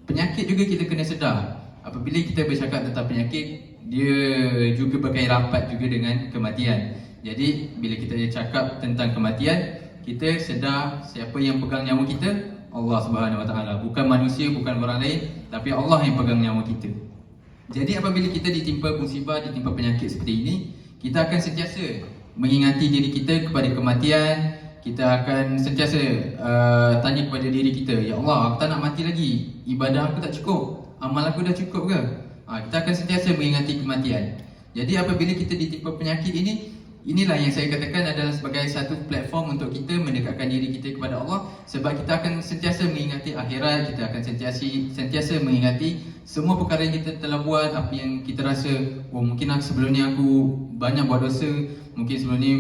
penyakit juga kita kena sedar. Apabila kita bercakap tentang penyakit, dia juga berkait rapat juga dengan kematian. Jadi bila kita cakap tentang kematian, kita sedar siapa yang pegang nyawa kita, Allah Subhanahu Wa Taala. Bukan manusia, bukan orang lain, tapi Allah yang pegang nyawa kita. Jadi apabila kita ditimpa musibah, ditimpa penyakit seperti ini, kita akan sentiasa mengingati diri kita kepada kematian. Kita akan sentiasa tanya kepada diri kita, ya Allah, aku tak nak mati lagi, ibadah aku tak cukup, amal aku dah cukup ke? Kita akan sentiasa mengingati kematian. Jadi apabila kita ditimpa penyakit ini, inilah yang saya katakan adalah sebagai satu platform untuk kita mendekatkan diri kita kepada Allah. Sebab kita akan sentiasa mengingati akhirat, kita akan sentiasa mengingati semua perkara yang kita telah buat, apa yang kita rasa, oh mungkin sebelum ni aku banyak buat dosa, mungkin sebelum ni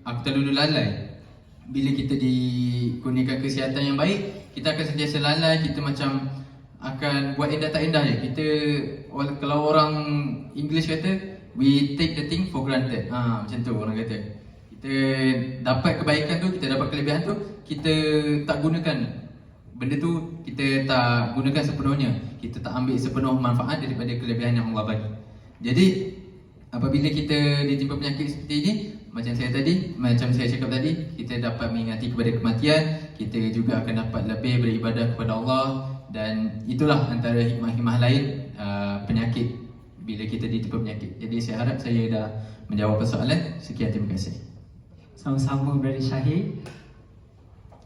aku terlalu lalai. Bila kita dikurniakan kesihatan yang baik, kita akan sentiasa lalai, kita macam akan buat indah tak indah je. Kita, kalau orang English kata, we take the thing for granted. Macam tu orang kata. Kita dapat kebaikan tu, kita dapat kelebihan tu, kita tak gunakan benda tu, kita tak gunakan sepenuhnya. Kita tak ambil sepenuh manfaat daripada kelebihan yang Allah bagi. Jadi apabila kita ditimpa penyakit seperti ini, macam saya cakap tadi, kita dapat mengingati kepada kematian, kita juga akan dapat lebih beribadah kepada Allah. Dan itulah antara hikmah-hikmah lain penyakit, bila kita ditimpa penyakit. Jadi saya harap saya dah menjawab persoalan. Sekian, terima kasih. Sama-sama Brother Syahid.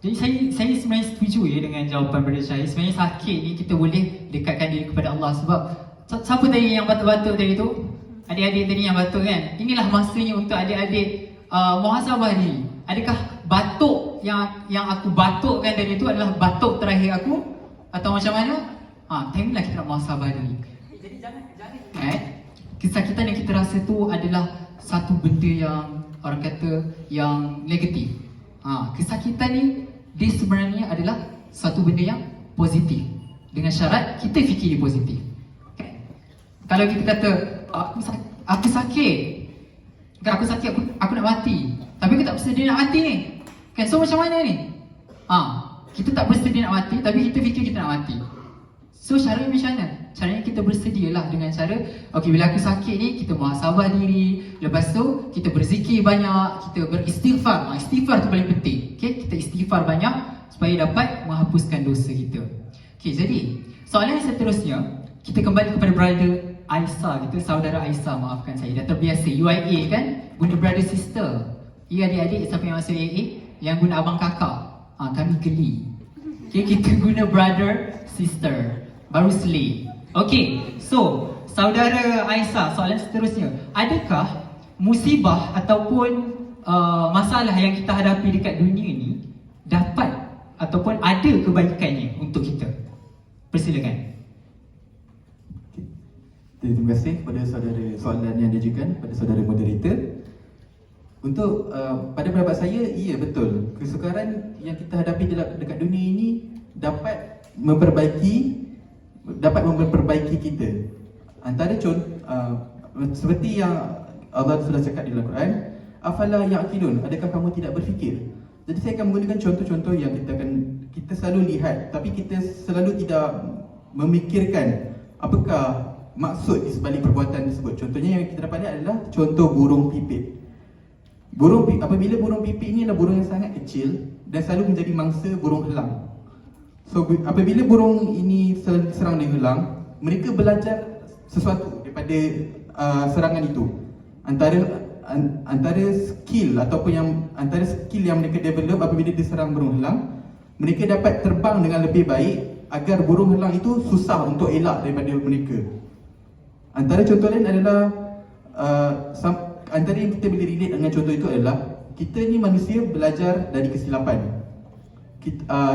Jadi saya sebenarnya setuju dengan jawapan Brother Syahid. Sebenarnya sakit ni kita boleh dekatkan diri kepada Allah. Sebab siapa tadi yang batuk-batuk tadi tu? Adik-adik tadi yang batuk kan? Inilah masanya untuk adik-adik muhasabah ni. Adakah batuk yang aku batukkan tadi tu adalah batuk terakhir aku? Atau macam mana? Time lah kita nak muhasabah diri. Jadi jangan kesakitan yang kita rasa tu adalah satu benda yang orang kata yang negatif. Kesakitan ni dia sebenarnya adalah satu benda yang positif, dengan syarat kita fikir dia positif. Okay? Kalau kita kata aku sakit, aku nak mati, tapi aku tak bersedia nak mati ni. Okay, so macam mana ni? Kita tak bersedia nak mati, tapi kita fikir kita nak mati. So caranya macam mana? Caranya kita bersedialah dengan cara, okay, bila aku sakit ni, kita muhasabah diri. Lepas tu, kita berzikir banyak, kita beristighfar. Istighfar tu paling penting. Okay, kita istighfar banyak supaya dapat menghapuskan dosa kita. Okay, jadi soalan yang seterusnya, kita kembali kepada brother Aisyah, kita saudara Aisyah, maafkan saya, dah terbiasa UIA kan, guna brother sister. Ya adik-adik siapa yang masuk AA, yang guna abang kakak, kami geli. Okay, kita guna brother sister, baru slay. Okay, so saudara Aisyah, soalan seterusnya, adakah musibah ataupun masalah yang kita hadapi dekat dunia ni dapat ataupun ada kebaikannya untuk kita? Persilakan. Terima kasih kepada saudara soalan yang diajukan pada saudara moderator. Untuk pada pendapat saya, iya betul, kesukaran yang kita hadapi dekat dunia ini dapat memperbaiki kita. Antara contoh seperti yang Allah sudah cakap di dalam Quran, afala ya'qilun, adakah kamu tidak berfikir? Jadi saya akan menggunakan contoh-contoh yang kita selalu lihat, tapi kita selalu tidak memikirkan apakah maksud di sebalik perbuatan tersebut. Contohnya yang kita dapat lihat adalah contoh burung pipit. Apabila burung pipit ini adalah burung yang sangat kecil dan selalu menjadi mangsa burung helang. So apabila burung ini serang dengan helang, mereka belajar sesuatu daripada serangan itu. Antara skill yang mereka develop apabila diserang burung helang, mereka dapat terbang dengan lebih baik agar burung helang itu susah untuk elak daripada mereka. Antara contoh lain adalah antara yang kita boleh relate dengan contoh itu adalah kita ni manusia belajar dari kesilapan.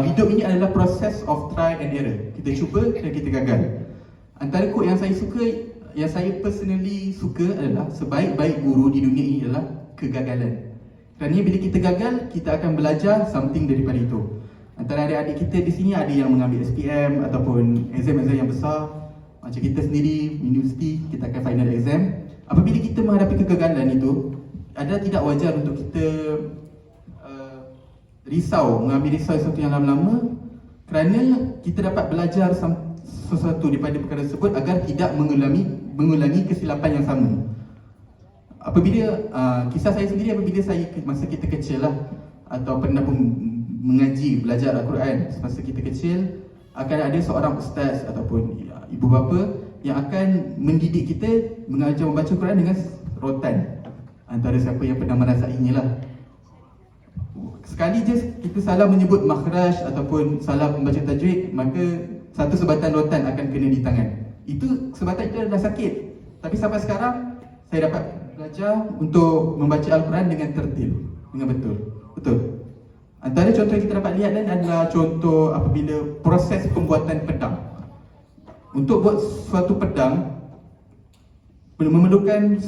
Hidup ini adalah proses of try and error. Kita cuba dan kita gagal. Antara quote yang saya personally suka adalah sebaik-baik guru di dunia ini adalah kegagalan. Kerana bila kita gagal, kita akan belajar something daripada itu. Antara adik-adik kita di sini ada yang mengambil SPM ataupun exam-exam yang besar. Macam kita sendiri, universiti, kita akan final exam. Apabila kita menghadapi kegagalan itu, adalah tidak wajar untuk kita mengambil risau sesuatu yang lama-lama, kerana kita dapat belajar sesuatu daripada perkara tersebut agar tidak mengulangi kesilapan yang sama. Apabila kisah saya sendiri, masa kita kecil lah, atau pernah pun mengaji, belajar Al-Quran semasa kita kecil, akan ada seorang ustaz ataupun ibu bapa yang akan mendidik kita mengajar membaca Quran dengan rotan. Antara siapa yang pernah merasainya lah. Sekali je kita salah menyebut makhraj ataupun salah membaca tajwid, maka satu sebatan rotan akan kena di tangan. Itu sebatan itu dah sakit. Tapi sampai sekarang saya dapat belajar untuk membaca Al-Quran dengan tertil, dengan betul. Antara contoh yang kita dapat lihat dan adalah contoh apabila proses pembuatan pedang. Untuk buat suatu pedang memerlukan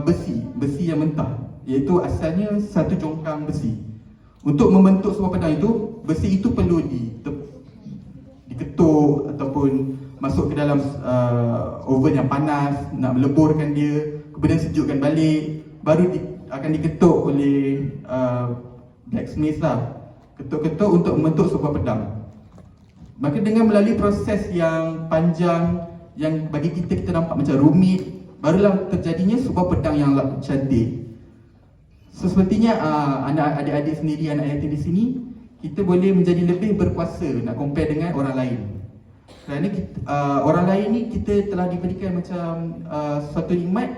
besi yang mentah, iaitu asalnya satu congkang besi. Untuk membentuk sebuah pedang itu, besi itu perlu diketuk ataupun masuk ke dalam oven yang panas, nak meleburkan dia, kemudian sejukkan balik, baru akan diketuk oleh blacksmith lah, ketuk-ketuk untuk membentuk sebuah pedang. Maka dengan melalui proses yang panjang, yang bagi kita nampak macam rumit, barulah terjadinya sebuah pedang yang cantik. So sepertinya adik-adik sendiri, anak yatim di sini, kita boleh menjadi lebih berkuasa nak compare dengan orang lain. Kerana orang lain ni kita telah diberikan macam suatu nikmat,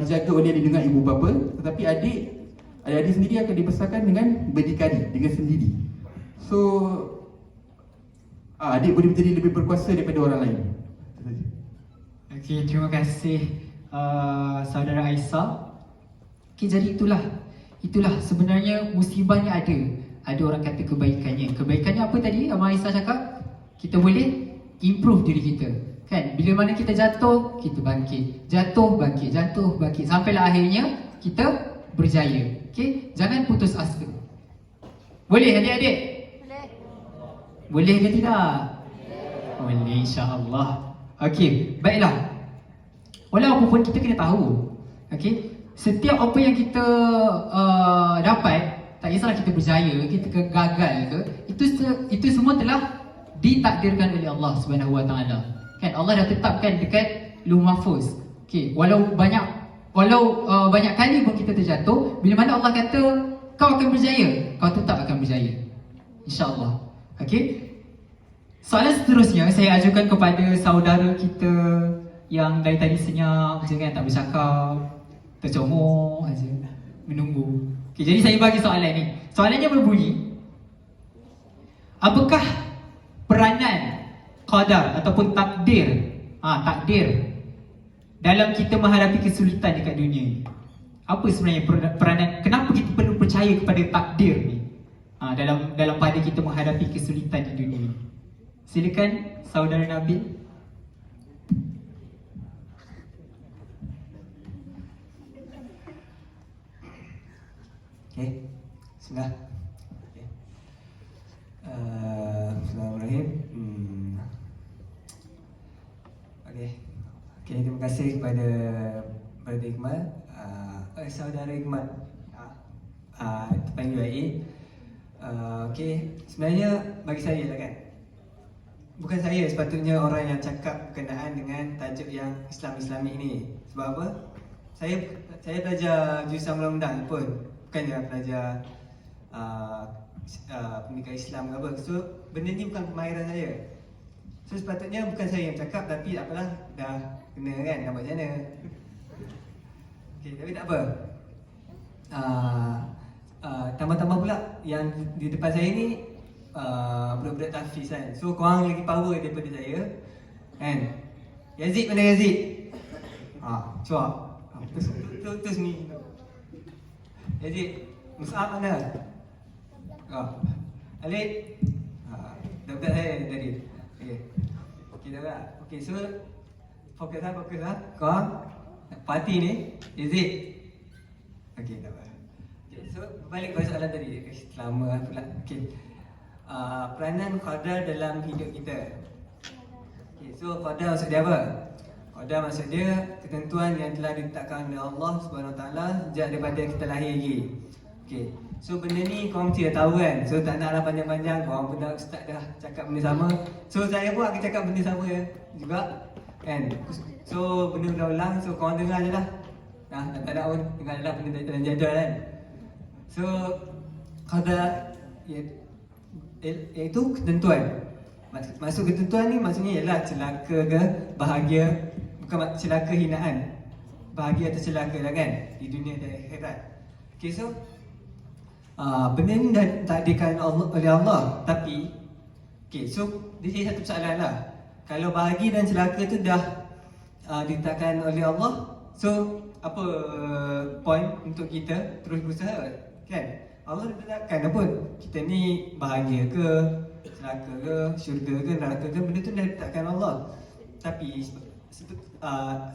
dijaga oleh dengan ibu bapa, tetapi adik-adik sendiri akan dibesarkan dengan berdikari, dengan sendiri. So adik boleh menjadi lebih berkuasa daripada orang lain. Okey, terima kasih saudara Aisyah. Okey, jadi itulah sebenarnya musibahnya ada. Ada orang kata kebaikannya. Kebaikannya apa tadi Abang Aisyah cakap? Kita boleh improve diri kita. Kan? Bila Bila mana kita jatuh, kita bangkit. Jatuh, bangkit, jatuh, bangkit. Sampailah akhirnya kita berjaya. Okey, jangan putus asa. Boleh adik-adik? Boleh ke tidak? Boleh, insya-Allah. Okey, baiklah. Walau apapun kita kena tahu. Okey, setiap apa yang kita dapat, tak kisahlah kita berjaya, kita gagal ke, itu semua telah ditakdirkan oleh Allah Subhanahu Wa Taala. Kan Allah dah tetapkan dekat Lauh Mahfuz. Okey, walau banyak kali pun kita terjatuh, bila mana Allah kata kau akan berjaya, kau tetap akan berjaya. Insya-Allah. Okey. Soalan seterusnya saya ajukan kepada saudara kita yang dari tadi senyap je kan, tak bercakap, tercomor aja, menunggu. Okey, jadi saya bagi soalan ni. Soalannya berbunyi, apakah peranan qadar ataupun takdir dalam kita menghadapi kesulitan dekat dunia ni? Apa sebenarnya peranan, kenapa kita perlu percaya kepada takdir ni dalam pada kita menghadapi kesulitan di dunia ni? Silakan saudara Nabil. Okey, bismillah. Okay. Bismillahirrahmanirrahim. Okey, terima kasih kepada Brother Iqmal, saudara Iqmal, panggil UAE. Okey, sebenarnya bagi saya lah kan, bukan saya sepatutnya orang yang cakap berkenaan dengan tajuk yang Islam-Islami ini. Sebab apa? Saya belajar jurusan undang-undang pun, bukannya belajar pendidikan Islam ke apa. So benda ni bukan pemahiran saya. So sepatutnya bukan saya yang cakap, tapi apalah, dah kena kan, nak buat macam mana. Okay, tapi tak apa. Tambah-tambah pula yang di depan saya ni budak-budak tahfiz kan. So korang lagi power daripada saya kan. Yazid mana Yazid? Cuak. Terus ni Yazid. Mus'ab mana? Alif. Budak-budak saya tadi. Okay dah tak? Okay, so fokus lah. Korang parti ni Yazid. Okay, tak apa. Okay, so balik kepada soalan tadi. Lama pula. Okay, peranan qadar dalam hidup kita. Okay, so qadar maksud dia apa? Qadar maksud dia ketentuan yang telah ditetapkan oleh Allah Subhanahu Wa Taala sejak daripada kita lahir lagi. Okay, so benda ni korang mesti dah tahu kan. So tak naklah panjang-panjang, korang pun dah ustaz dah cakap benda sama. So saya pun akan cakap benda sama juga kan. So benda ulang-ulang, so korang dengar je lah. Tak ada pun, dengar je lah benda dalam jadual kan. So qadar iaitu ketentuan. Maksud ketentuan ni maksudnya ialah celaka ke bahagia, bukan celaka hinaan. Bahagia atau celaka lah kan, di dunia dan akhirat. Okay, so benda ni dah ditakdirkan oleh Allah. Tapi okay, so dia jadi satu persoalan lah. Kalau bahagia dan celaka tu dah ditetapkan oleh Allah, so apa point untuk kita terus berusaha kan? Allah dah tetapkan apa, kita ni bahagia ke, celaka ke, syurga ke, neraka ke, benda tu dah ditetapkan Allah. Tapi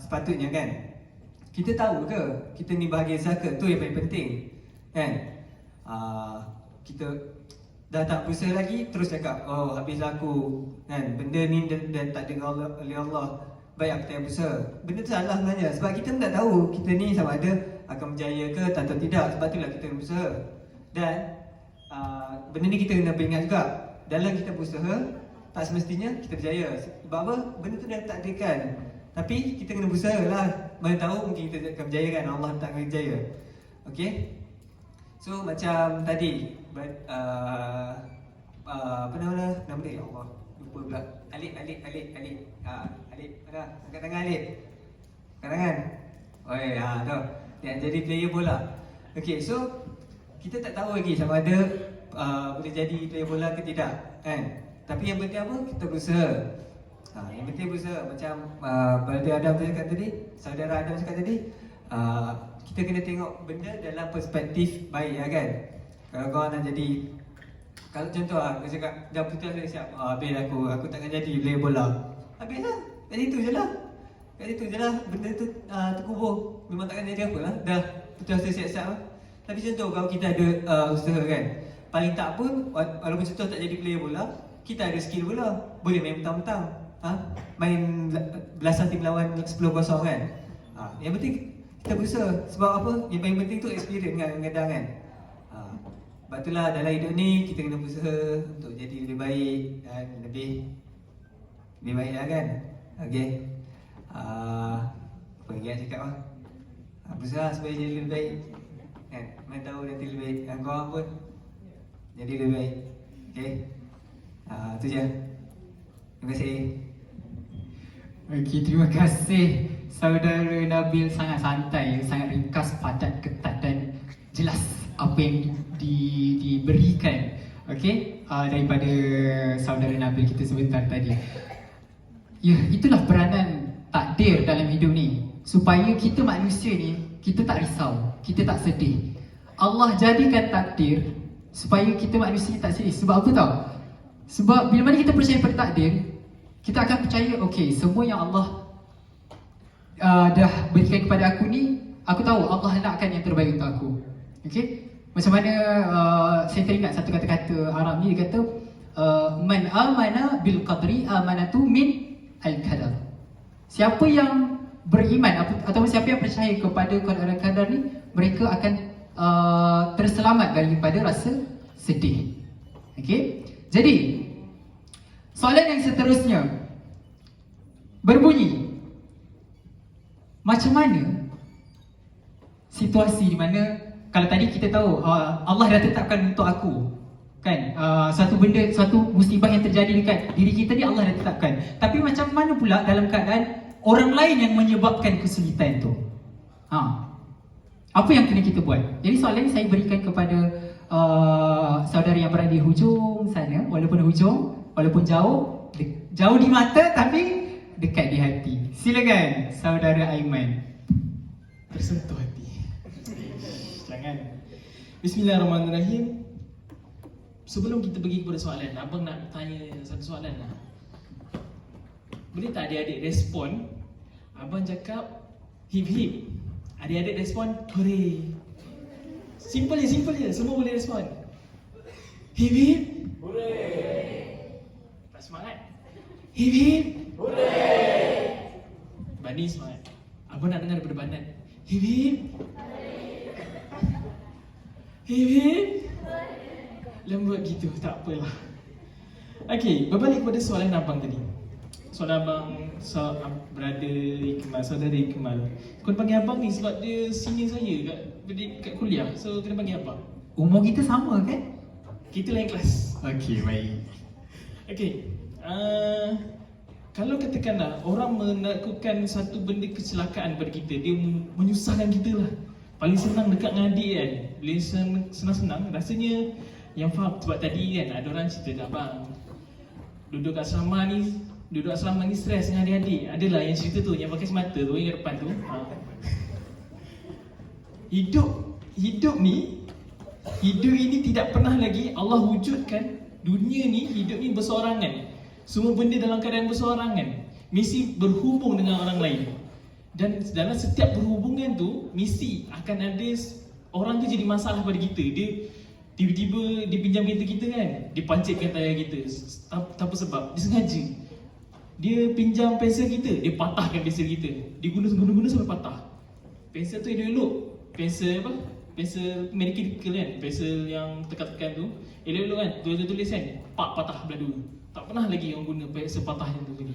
sepatutnya kan, kita tahu ke kita ni bahagia celaka, tu yang paling penting kan. Kita dah tak berusaha lagi, terus cakap, oh habis aku kan, benda ni dah takdir oleh Allah, baik aku tak berusaha. Benda tu salah sebenarnya, sebab kita tak tahu kita ni sama ada akan berjaya ke atau tidak. Sebab itulah kita berusaha. Dan benda ni kita kena ingat juga, dalam kita berusaha tak semestinya kita berjaya. Sebab apa? Benda tu dah takdirkan. Tapi kita kena berusaha lah. Mana tahu mungkin kita akan berjaya kan, Allah tak akan berjaya. Okay, so macam tadi apa nama dia? Ya Allah, lupa pula. Alif. Alif mana? Angkat tangan Alif. Angkat tangan. Oi, tu. Yang jadi player bola. Okay, so kita tak tahu lagi sama ada boleh jadi player bola ke tidak kan. Tapi yang penting apa? Kita berusaha. Yang penting berusaha. Macam Brother Adam cakap tadi, saudara Adam cakap tadi, kita kena tengok benda dalam perspektif baik ya kan. Kalau kau nak jadi, kalau contoh aku cakap dah putus dah siap, habis aku takkan jadi player bola. Habis lah Kat situ je lah. Kat situ je lah benda tu terkubur. Memang takkan jadi apa lah. Dah betul rasa siap-siap lah. Tapi contoh kalau kita ada usaha kan, paling tak pun walaupun contoh tak jadi player bola, kita ada skill bola. Boleh main petang-petang. Main belasan tim lawan 10-0 kan. Yang penting kita berusaha. Sebab apa? Yang paling penting tu experience kadang-kadang kan. Sebab itulah dalam hidup ni kita kena berusaha untuk jadi lebih baik dan lebih baik lah kan. Okay. Apa lagi nak cakap lah. Berusaha supaya jadi lebih baik kan. Mana tahu nanti lebih baik dan korang pun jadi lebih baik. Okay. Itu je. Terima kasih. Okey, terima kasih saudara Nabil, sangat santai, sangat ringkas, padat, ketat dan jelas apa yang diberikan daripada saudara Nabil kita sebentar tadi. Ya, itulah peranan takdir dalam hidup ni. Supaya kita manusia ni, kita tak risau, kita tak sedih. Allah jadikan takdir supaya kita manusia tak sedih. Sebab apa tau? Sebab bila mana kita percaya pada takdir, kita akan percaya, okey, semua yang Allah dah berikan kepada aku ni, aku tahu Allah nakkan yang terbaik untuk aku. Okey? Macam mana saya teringat satu kata-kata Arab ni, dia kata man amana bil qadri amanatu min al-qadar. Siapa yang beriman atau siapa yang percaya kepada qadar ni, mereka akan terselamat daripada rasa sedih. Okey? Jadi soalan yang seterusnya berbunyi, macam mana situasi di mana kalau tadi kita tahu Allah dah tetapkan untuk aku kan, satu benda, satu musibah yang terjadi dekat diri kita ni Allah dah tetapkan. Tapi macam mana pula dalam keadaan orang lain yang menyebabkan kesulitan tu? Apa yang kena kita buat? Jadi soalan ni saya berikan kepada saudara yang berada di hujung sana, walaupun jauh di mata tapi dekat di hati. Silakan saudara Aiman. Tersentuh hati. Jangan. Bismillahirrahmanirrahim. Sebelum kita pergi kepada soalan, abang nak tanya satu soalan lah. Boleh tak adik-adik respon? Abang cakap hip hip, adik-adik respon hooray. Simple je, semua boleh respon. Hip hip hooray. Tak semangat. Hip hip hooray. Bani semangat. Abang nak dengar daripada Banan. Hip hip hip hip. Lembut gitu, tak apalah. Okey, berbalik kepada soalan abang tadi. Soalan abang, brother Ikmal, saudara Ikmal. Kau panggil abang ni sebab dia senior saya kat kuliah. So kena panggil abang. Umur kita sama kan? Kita lain kelas. Okey, baik. Okey. Kalau katakanlah orang melakukan satu benda kecelakaan pada kita, dia menyusahkan kita lah. Paling senang dekat dengan adik kan. Bila senang-senang, rasanya yang faham. Sebab tadi kan ada orang cerita kat abang, duduk asrama ni stres dengan adik-adik. Adalah yang cerita tu, yang pakai semata tu, yang kat depan tu. Hidup ini tidak pernah lagi Allah wujudkan. Dunia ni, hidup ni berseorangan. Semua benda dalam keadaan berseorangan, mesti berhubung dengan orang lain. Dan dalam setiap berhubungan tu, mesti akan ada orang tu jadi masalah pada kita. Dia tiba-tiba dia pinjam kereta kita kan, dia pancitkan tayar kita tanpa sebab, dia sengaja. Dia pinjam pensel kita, dia patahkan pensel kita. Dia guna sampai patah. Pensel tu elok-elok. Pensel apa? Pensel medical kan, pensel yang tekan-tekan tu elok-elok kan, tulis-tulis kan, patah belah dua. Tak pernah lagi orang guna pensel patah yang tu lagi.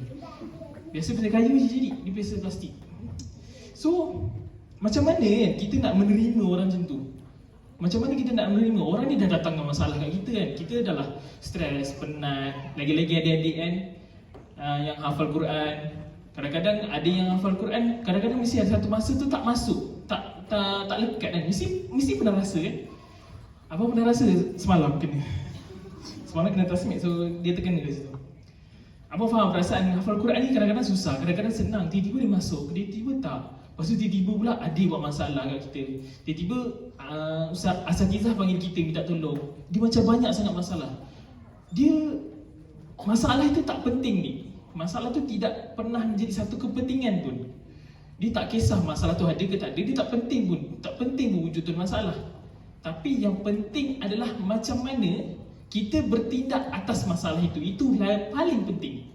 Biasa pensel kayu je jadi, ni pensel plastik. So, macam mana kan kita nak menerima orang macam tu? Macam mana kita nak menerima orang ni dah datang dengan masalah kat kita kan? Kita dah lah stres, penat, lagi-lagi adik-adik kan yang hafal Quran. Kadang-kadang ada yang hafal Quran, kadang-kadang mesti ada satu masa tu tak masuk, tak lekat kan. Mesti pernah rasa kan? Abang pernah rasa semalam kena transmit, so dia terkena kat situ. Abang faham perasaan hafal Quran ni kadang-kadang susah, kadang-kadang senang, tiba-tiba dia masuk, tiba-tiba tak. Lepas tu tiba-tiba pula adik buat masalah kat kita. Tiba-tiba Ustaz Asatizah panggil kita minta tolong. Dia macam banyak sangat masalah. Masalah itu tak penting ni. masalah tu tidak pernah menjadi satu kepentingan pun. Dia tak kisah masalah tu ada ke tak ada, dia tak penting pun. Tak penting pun wujud tu masalah. Tapi yang penting adalah macam mana kita bertindak atas masalah itu. Itulah yang paling penting.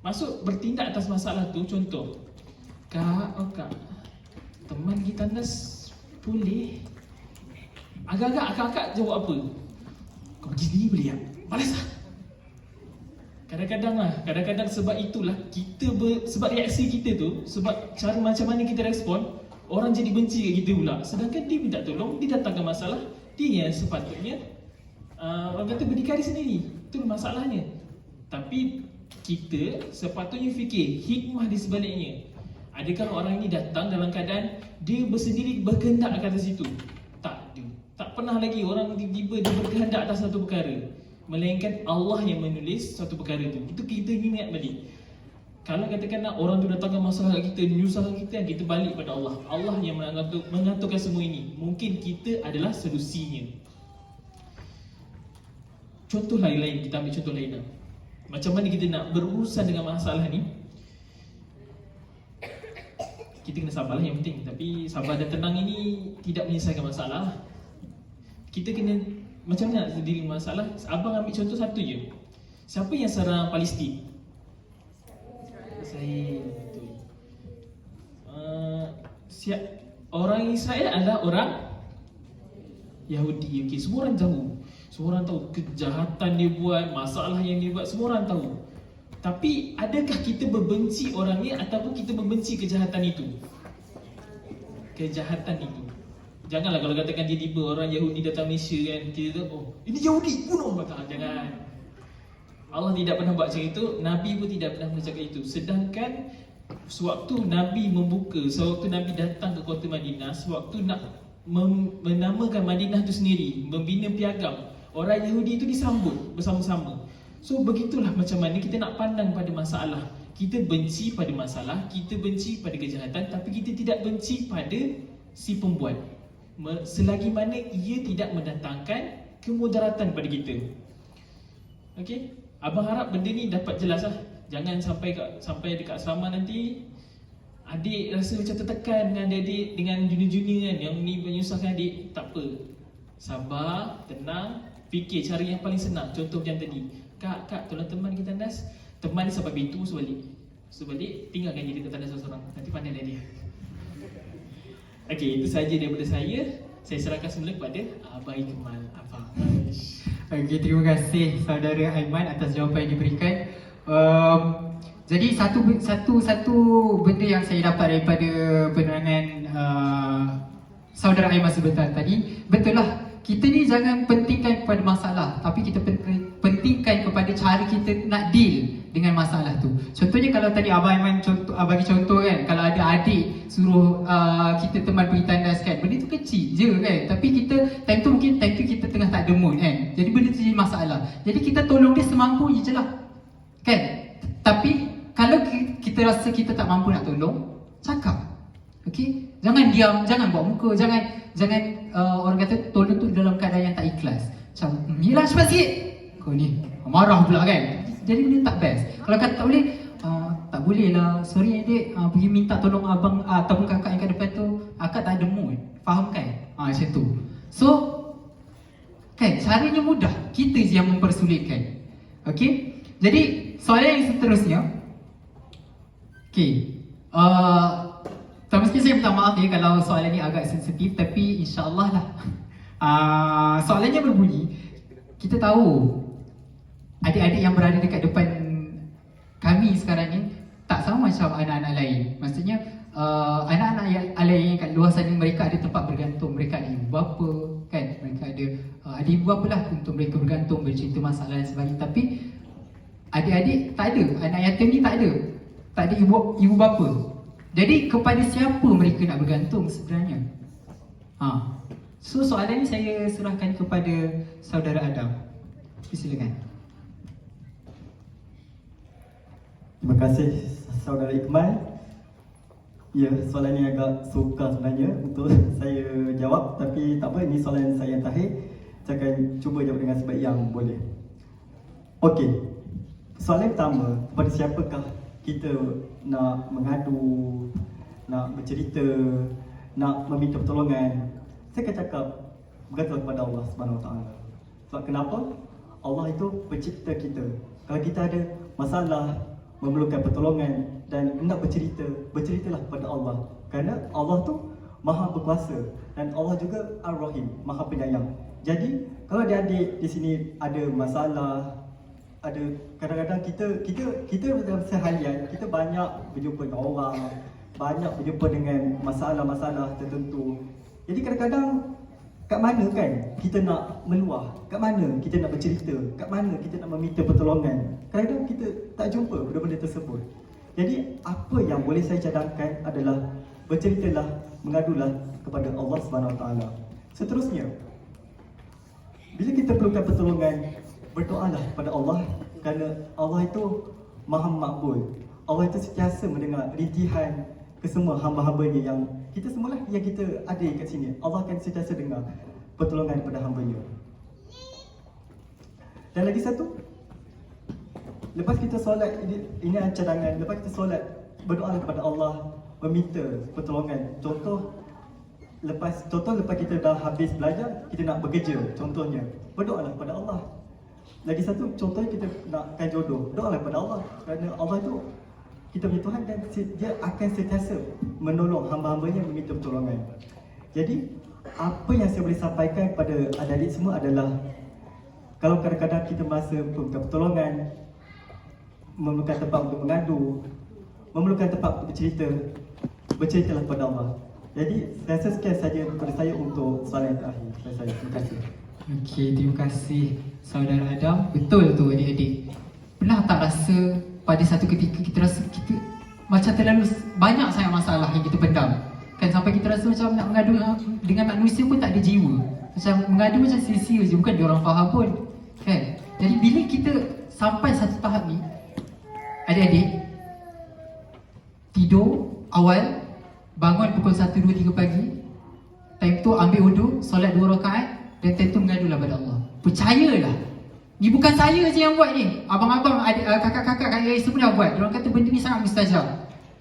Maksud bertindak atas masalah tu, contoh, Kak, teman kita Nas boleh. Agak-agak akak-akak jawab apa? Kau pergi sendiri boleh tak? Malas lah. Kadang-kadang sebab itulah kita sebab reaksi kita tu, sebab cara macam mana kita respon, orang jadi benci kat kita pula. Sedangkan dia minta tolong, dia datangkan masalah, dia yang sepatutnya orang kata berdikari sendiri. Itu masalahnya. Tapi kita sepatutnya fikir hikmah di sebaliknya. Adakah orang ini datang dalam keadaan dia bersendiri berkehendak ke atas itu? Tak ada. Tak pernah lagi orang tiba-tiba dia berkehendak atas satu perkara, melainkan Allah yang menulis satu perkara itu. Itu kita ingat balik. Kalau katakanlah orang tu datangkan masalah kita, menyusahkan kita balik pada Allah. Allah yang mengaturkan semua ini. Mungkin kita adalah solusinya. Contoh lain-lain, kita ambil contoh lain. Macam mana kita nak berurusan dengan masalah ni? Kita kena sabarlah yang penting. Tapi sabar dan tenang ini tidak menyelesaikan masalah. Kita kena macam mana nak dealing masalah? Abang ambil contoh satu je. Siapa yang serang Palestin? Saya betul. Orang Israel adalah orang Yahudi. Okey, semua orang tahu. Semua orang tahu kejahatan dia buat, masalah yang dia buat, semua orang tahu. Tapi adakah kita membenci orangnya ataupun kita membenci kejahatan itu? Kejahatan itu. Janganlah kalau katakan tiba-tiba orang Yahudi datang Malaysia kan, kita tu, oh, ini Yahudi, bunuh. Jangan. Allah tidak pernah buat macam itu, Nabi pun tidak pernah cakap itu. Sedangkan sewaktu Nabi sewaktu Nabi datang ke kota Madinah, sewaktu nak menamakan Madinah itu sendiri, membina piagam, orang Yahudi itu disambut bersama-sama. So begitulah macam mana kita nak pandang pada masalah. Kita benci pada masalah, kita benci pada kejahatan, tapi kita tidak benci pada si pembuat, selagi mana ia tidak mendatangkan kemudaratan pada kita. Okey, abang harap benda ni dapat jelas lah. Jangan sampai dekat asrama nanti adik rasa macam tertekan dengan adik, dengan junior-junior kan, yang ni menyusahkan adik. Tak apa, sabar, tenang, fikir cara yang paling senang. Contoh macam tadi, Kak, tolong teman kita Nas. Teman dia sampai pintu, sebalik tinggalkan dia dekat tandas seorang. Nanti pandai dia. Okey, itu saja daripada saya. Saya serahkan semula kepada Abang Ikmal. Abang. Okey, terima kasih saudara Aiman atas jawapan yang diberikan. Jadi satu benda yang saya dapat daripada penerangan saudara Aiman sebentar tadi, betul lah, kita ni jangan pentingkan kepada masalah, tapi kita pentingkan kepada cara kita nak deal dengan masalah tu. Contohnya kalau tadi Abang Aiman bagi contoh kan, kalau ada adik suruh kita teman pergi tandas kan, benda tu kecil je kan, tapi kita time tu kita tengah tak ada mood kan, jadi benda tu jadi masalah. Jadi kita tolong dia semampu je lah kan. Tapi kalau kita rasa kita tak mampu nak tolong, cakap. Okey, jangan diam, jangan buat muka, jangan orang kata tolong tu dalam keadaan yang tak ikhlas. Macam, yelah cepat sikit, kau ni marah pula kan. Jadi benda tak best. Kalau kata tak boleh, tak boleh lah, sorry adik, pergi minta tolong abang ataupun kakak yang kat depan tu, akak tak ada mood, faham kan? Macam tu. So kan, caranya mudah, kita je yang mempersulitkan. Okey, jadi soalan yang seterusnya, okey, mesti saya minta maaf ya kalau soalan ni agak sensitif, tapi insyaAllah lah. Soalannya berbunyi, kita tahu adik-adik yang berada dekat depan kami sekarang ni tak sama macam anak-anak lain. Maksudnya anak-anak lain yang kat luar sana, mereka ada tempat bergantung, mereka ada ibu bapa kan, mereka ada ibu bapa lah untuk mereka bergantung, bercerita masalah dan sebagainya. Tapi adik-adik tak ada, anak yatim ni tak ada ibu bapa. Jadi kepada siapa mereka nak bergantung sebenarnya? So soalan ni saya serahkan kepada saudara Adam. Silakan. Terima kasih saudara Ikmal. Ya, soalan ni agak sukar sebenarnya untuk saya jawab, tapi tak apa, ini soalan saya yang terakhir. Saya akan cuba jawab dengan sebaik yang boleh. Okey, soalan pertama, kepada siapakah kita nak mengadu, nak bercerita, nak meminta pertolongan? Saya akan cakap bergantung kepada Allah Subhanahu Wa Taala. Sebab kenapa? Allah itu pencipta kita. Kalau kita ada masalah, memerlukan pertolongan dan nak bercerita, berceritalah kepada Allah. Kerana Allah tu Maha berkuasa dan Allah juga Ar-Rahim, Maha penyayang. Jadi kalau adik-adik di sini ada masalah, ada kadang-kadang kita dalam seharian kita banyak berjumpa dengan orang, banyak berjumpa dengan masalah-masalah tertentu. Jadi kadang-kadang kat mana kan kita nak meluah, kat mana kita nak bercerita, kat mana kita nak meminta pertolongan. Kadang-kadang kita tak jumpa benda-benda tersebut. Jadi apa yang boleh saya cadangkan adalah berceritalah, mengadulah kepada Allah Subhanahu Wa Taala. Seterusnya, bila kita perlukan pertolongan, berdoalah kepada Allah kerana Allah itu Maha Makbul. Allah itu sentiasa mendengar rintihan kesemua hamba-hambanya yang kita semualah yang kita ada kat sini. Allah akan sentiasa dengar pertolongan kepada hambanya. Dan lagi satu, lepas kita solat, ini cadangan, lepas kita solat, berdoalah kepada Allah, meminta pertolongan. Contoh lepas kita dah habis belajar, kita nak bekerja, contohnya, berdoalah kepada Allah. Lagi satu, contohnya kita nakkan jodoh, doalah kepada Allah. Kerana Allah itu kita punya Tuhan dan dia akan sentiasa menolong hamba-hambanya meminta pertolongan. Jadi apa yang saya boleh sampaikan kepada adik-adik semua adalah, kalau kadang-kadang kita merasa memerlukan pertolongan, memerlukan tempat untuk mengadu, memerlukan tempat untuk bercerita, berceritalah kepada Allah. Jadi saya rasa sekian saja daripada saya untuk soalan yang terakhir. Terima kasih. Okey, terima kasih saudara Adam. Betul tu adik-adik. Pernah tak rasa pada satu ketika kita rasa kita macam terlalu banyak sangat masalah yang kita pendam? Kan sampai kita rasa macam nak mengadu dengan manusia pun tak ada jiwa. Macam mengadu macam sia-sia je, bukan dia orang faham pun. Kan? Jadi bila kita sampai satu tahap ni, adik-adik tidur awal, bangun pukul 1, 2, 3 pagi, time tu ambil wudu, solat 2 rakaat dan time tu mengadulah pada Allah. Percayalah, ni bukan saya je yang buat ni, abang-abang, kakak-kakak, kakak semua dah buat. Diorang kata benda ni sangat mustajab.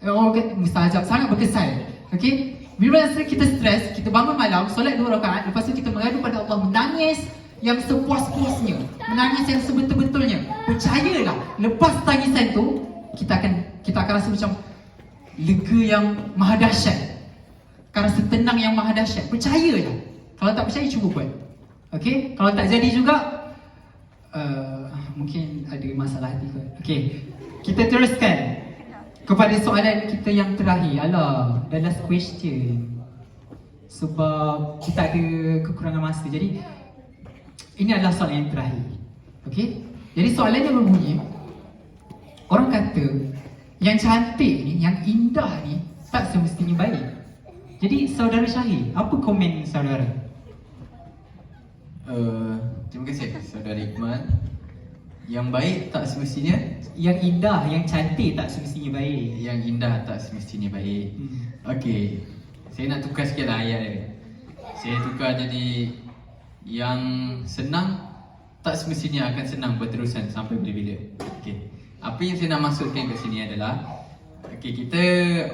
Orang kata mustajab, sangat berkesan. Okey, bila rasa kita stres, kita bangun malam, solat 2 rakaat, lepas tu kita mengadu pada Allah, menangis yang sepuas-puasnya, menangis yang sebetul-betulnya. Percayalah, lepas tangisan tu kita akan rasa macam lega yang maha dahsyat, akan rasa tenang yang maha dahsyat. Percayalah. Kalau tak percaya, cuba buat. Okey, kalau tak jadi juga mungkin ada masalah hati kot. Okey, kita teruskan kepada soalan kita yang terakhir. Alah, the last question. Sebab kita ada kekurangan masa. Jadi ini adalah soalan yang terakhir. Okey, jadi soalannya berbunyi, orang kata yang cantik ni, yang indah ni tak semestinya baik. Jadi saudara Syahir, apa komen saudara? Terima kasih saudara Iqmal. Yang baik tak semestinya, yang indah, yang cantik tak semestinya baik. yang indah tak semestinya baik. Okey, saya nak tukar sikit lah ayat dia. Saya tukar jadi yang senang tak semestinya akan senang berterusan sampai bila-bila. Okey, apa yang saya nak maksudkan kat sini adalah, okey,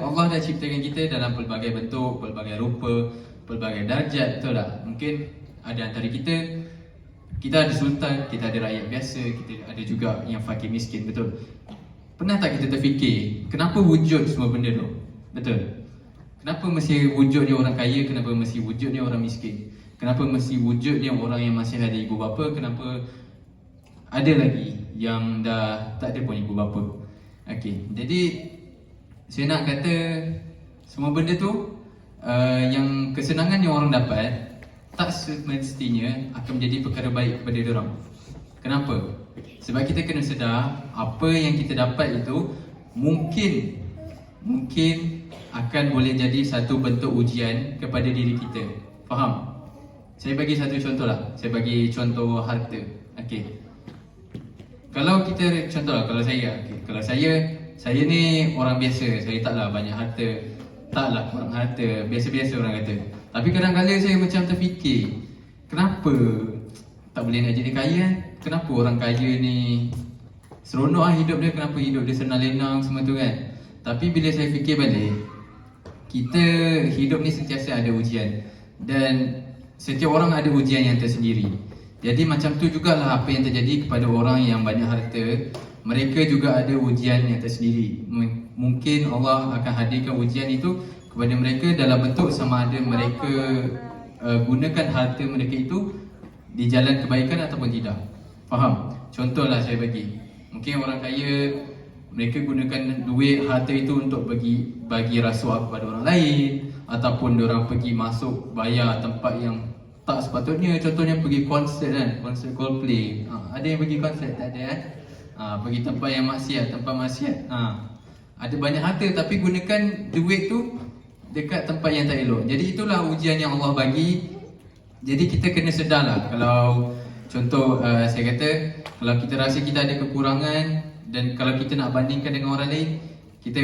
Allah dah ciptakan kita dalam pelbagai bentuk, pelbagai rupa, pelbagai darjat, betul tak? Mungkin ada antara kita ada sultan, kita ada rakyat biasa, kita ada juga yang fakir miskin, betul? Pernah tak kita terfikir, kenapa wujud semua benda tu? Betul? Kenapa mesti wujudnya orang kaya, kenapa mesti wujudnya orang miskin? Kenapa mesti wujudnya orang yang masih ada ibu bapa, kenapa ada lagi yang dah tak ada pun ibu bapa? Okey, jadi saya nak kata semua benda tu yang kesenangan yang orang dapat tak semestinya akan menjadi perkara baik kepada diorang. Kenapa? Sebab kita kena sedar apa yang kita dapat itu mungkin akan boleh jadi satu bentuk ujian kepada diri kita. Faham? Saya bagi satu contoh lah. Saya bagi contoh harta. Okey, kalau kita contoh, kalau saya ni orang biasa, saya taklah banyak harta, taklah kurang harta, biasa-biasa orang kata. Tapi kadang-kadang saya macam terfikir, kenapa tak boleh nak jadi kaya? Kenapa orang kaya ni seronok lah hidup dia, kenapa hidup dia senang lenang semua tu kan. Tapi bila saya fikir balik, kita hidup ni sentiasa ada ujian, dan setiap orang ada ujian yang tersendiri. Jadi macam tu jugalah apa yang terjadi kepada orang yang banyak harta, mereka juga ada ujian yang tersendiri. Mungkin Allah akan hadirkan ujian itu kepada mereka dalam bentuk sama ada mereka gunakan harta mereka itu di jalan kebaikan ataupun tidak. Faham? Contohlah saya bagi, mungkin orang kaya mereka gunakan duit harta itu untuk bagi rasuah kepada orang lain, ataupun diorang pergi masuk bayar tempat yang tak sepatutnya. Contohnya pergi konsert kan, konsert Coldplay. Ada yang pergi konsert? Tak ada kan? Pergi tempat yang maksiat, tempat maksiat. Ada banyak harta tapi gunakan duit tu dekat tempat yang tak elok. Jadi itulah ujian yang Allah bagi. Jadi kita kena sedarlah. Kalau contoh saya kata, kalau kita rasa kita ada kekurangan dan kalau kita nak bandingkan dengan orang lain, kita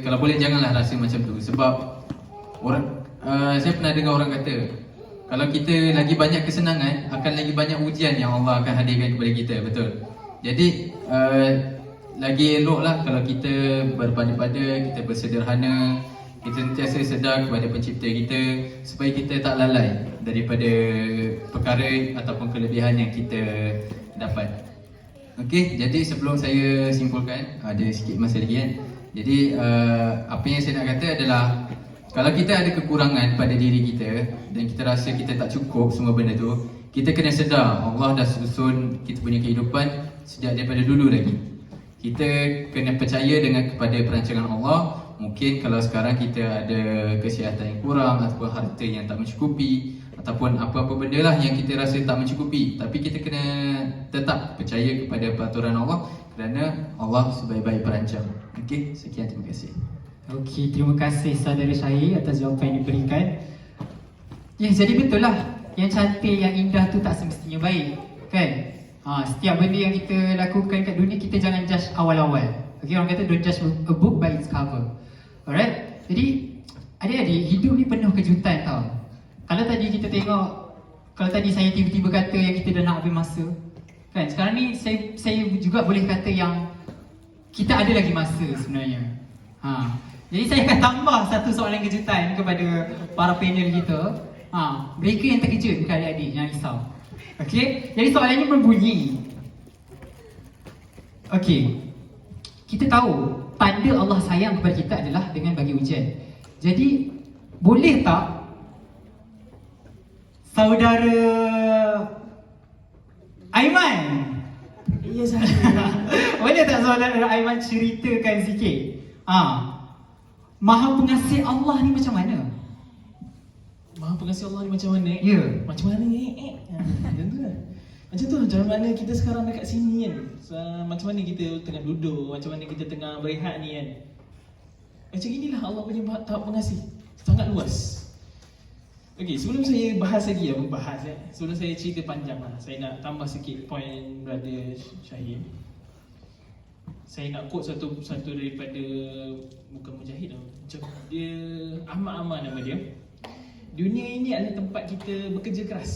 kalau boleh janganlah rasa macam tu. Sebab orang saya pernah dengar orang kata, kalau kita lagi banyak kesenangan, akan lagi banyak ujian yang Allah akan hadirkan kepada kita. Betul. Jadi lagi eloklah kalau kita berpada-pada, kita bersederhana, kita sentiasa sedar kepada pencipta kita supaya kita tak lalai daripada perkara ataupun kelebihan yang kita dapat. Okey, jadi sebelum saya simpulkan, ada sikit masa lagi kan. Jadi apa yang saya nak kata adalah, kalau kita ada kekurangan pada diri kita dan kita rasa kita tak cukup semua benda tu, kita kena sedar Allah dah susun kita punya kehidupan sejak daripada dulu lagi. Kita kena percaya dengan kepada perancangan Allah. Mungkin kalau sekarang kita ada kesihatan yang kurang ataupun harta yang tak mencukupi ataupun apa-apa benda lah yang kita rasa tak mencukupi, tapi kita kena tetap percaya kepada peraturan Allah kerana Allah sebaik-baik perancang. Okey, sekian, terima kasih. Okey, terima kasih saudara Syahir atas jawapan yang diberikan. Ya, jadi betul lah, yang cantik, yang indah tu tak semestinya baik, kan? Setiap benda yang kita lakukan kat dunia, kita jangan judge awal-awal. Okey, orang kata don't judge a book by its cover. Alright? Jadi, adik-adik, hidup ni penuh kejutan tau. Kalau tadi kita tengok, kalau tadi saya tiba-tiba kata yang kita dah nak habis masa, kan? Sekarang ni saya juga boleh kata yang kita ada lagi masa sebenarnya. Jadi saya akan tambah satu soalan kejutan kepada para panel kita. Mereka yang terkejut, bukan adik-adik, jangan risau. Okey, jadi soalannya berbunyi. Okey, kita tahu tanda Allah sayang kepada kita adalah dengan bagi ujian. Jadi, boleh tak saudara Aiman? Ya saya. Boleh tak saudara Aiman ceritakan sikit? Maha pengasih Allah ni macam mana? Maha pengasih Allah ni macam mana? Ya. Macam mana ni? Macam tu lah. Macam mana kita sekarang dekat sini kan. Macam mana kita tengah duduk, macam mana kita tengah berehat ni kan. Macam inilah Allah punya tahap pengasih. Sangat luas. Okey, sebelum saya bahas lagi sebelum saya cerita panjang lah, saya nak tambah sikit point Brother Syahir. Saya nak quote satu daripada, bukan Mujahid lah, macam dia, Ahmad Ammar nama dia. Dunia ini adalah tempat kita bekerja keras.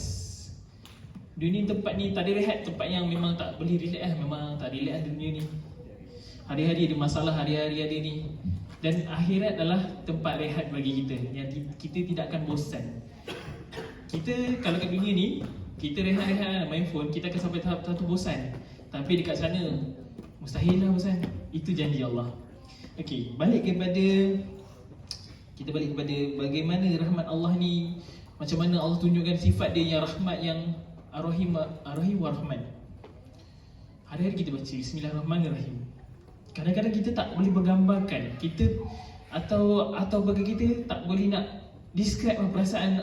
Dunia tempat ni tak ada rehat, tempat yang memang tak boleh relax lah, memang tak relax lah dunia ni. Hari-hari ada masalah, hari-hari ada ni. Dan akhirat adalah tempat rehat bagi kita, yang kita tidak akan bosan. Kita kalau kat dunia ni, kita rehat-rehat main phone, kita akan sampai tahap satu bosan. Tapi dekat sana, mustahil lah bosan. Itu janji Allah. Okey, kita balik kepada bagaimana rahmat Allah ni, macam mana Allah tunjukkan sifat dia yang rahmat, yang Ar-Rahim wa Rahman. Hari-hari kita baca Bismillahirrahmanirrahim. Kadang-kadang kita tak boleh menggambarkan kita atau bagi kita tak boleh nak describe perasaan,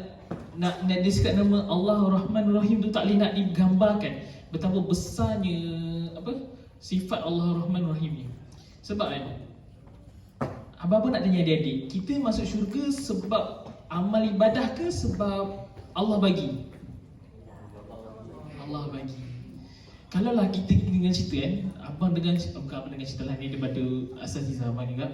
nak describe nama Allah Rahman Rahim tu tak boleh nak digambarkan betapa besarnya sifat Allah Rahman Rahim ni. Sebab kan, apa-apa nak tanya adik-adik, kita masuk syurga sebab amal ibadah ke sebab Allah bagi? Allah bagi. Kalau lah kita dengan cerita kan, abang dengan cerita lah ni daripada Asasi Zaman juga.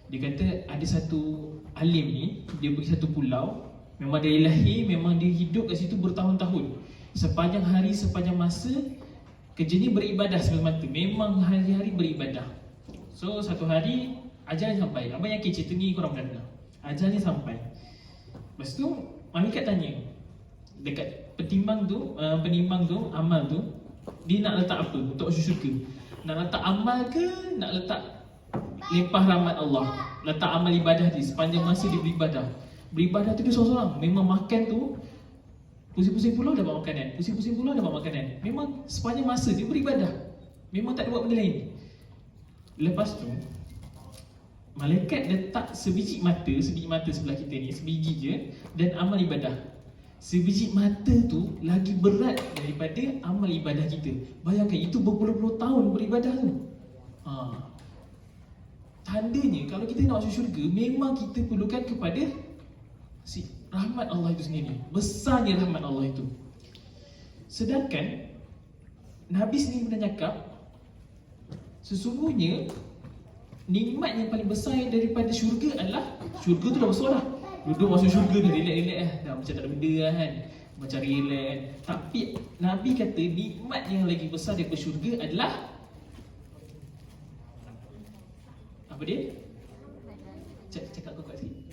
Dia kata ada satu alim ni, dia pergi satu pulau, memang dari lahir, memang dia hidup kat situ bertahun-tahun. Sepanjang hari, sepanjang masa, kerjanya beribadah semata-mata. Memang hari-hari beribadah. So satu hari ajal ni sampai. Abang yakin cerita ni korang pernah dengar. Ajal ni sampai. Lepas tu malaikat tanya dekat penimbang tu, amal tu, dia nak letak apa untuk masuk syurga? Nak letak amal ke nak letak limpah rahmat Allah? Letak amal ibadah dia sepanjang masa dia beribadah. Beribadah tu dia seorang-seorang. Memang makan tu pusing-pusing pulau dapat makanan, pusing-pusing pulau dapat makanan. Memang sepanjang masa dia beribadah. Memang tak ada buat benda lain. Lepas tu malaikat letak sebiji mata sebelah kita ni, sebiji je, dan amal ibadah. Sebiji mata tu lagi berat daripada amal ibadah kita. Bayangkan itu berpuluh-puluh tahun beribadah tu. Tandanya kalau kita nak masuk syurga, memang kita perlukan kepada rahmat Allah itu sendiri. Besarnya rahmat Allah itu. Sedangkan Nabi sendiri pernah cakap, sesungguhnya nikmat yang paling besar daripada syurga adalah, syurga tu dah besar dah. Duduk masuk syurga dah relax-relax dah macam tak ada benda lah kan, macam relax kan. Tapi Nabi kata nikmat yang lagi besar daripada syurga adalah apa dia? Cakap kau kat sikit.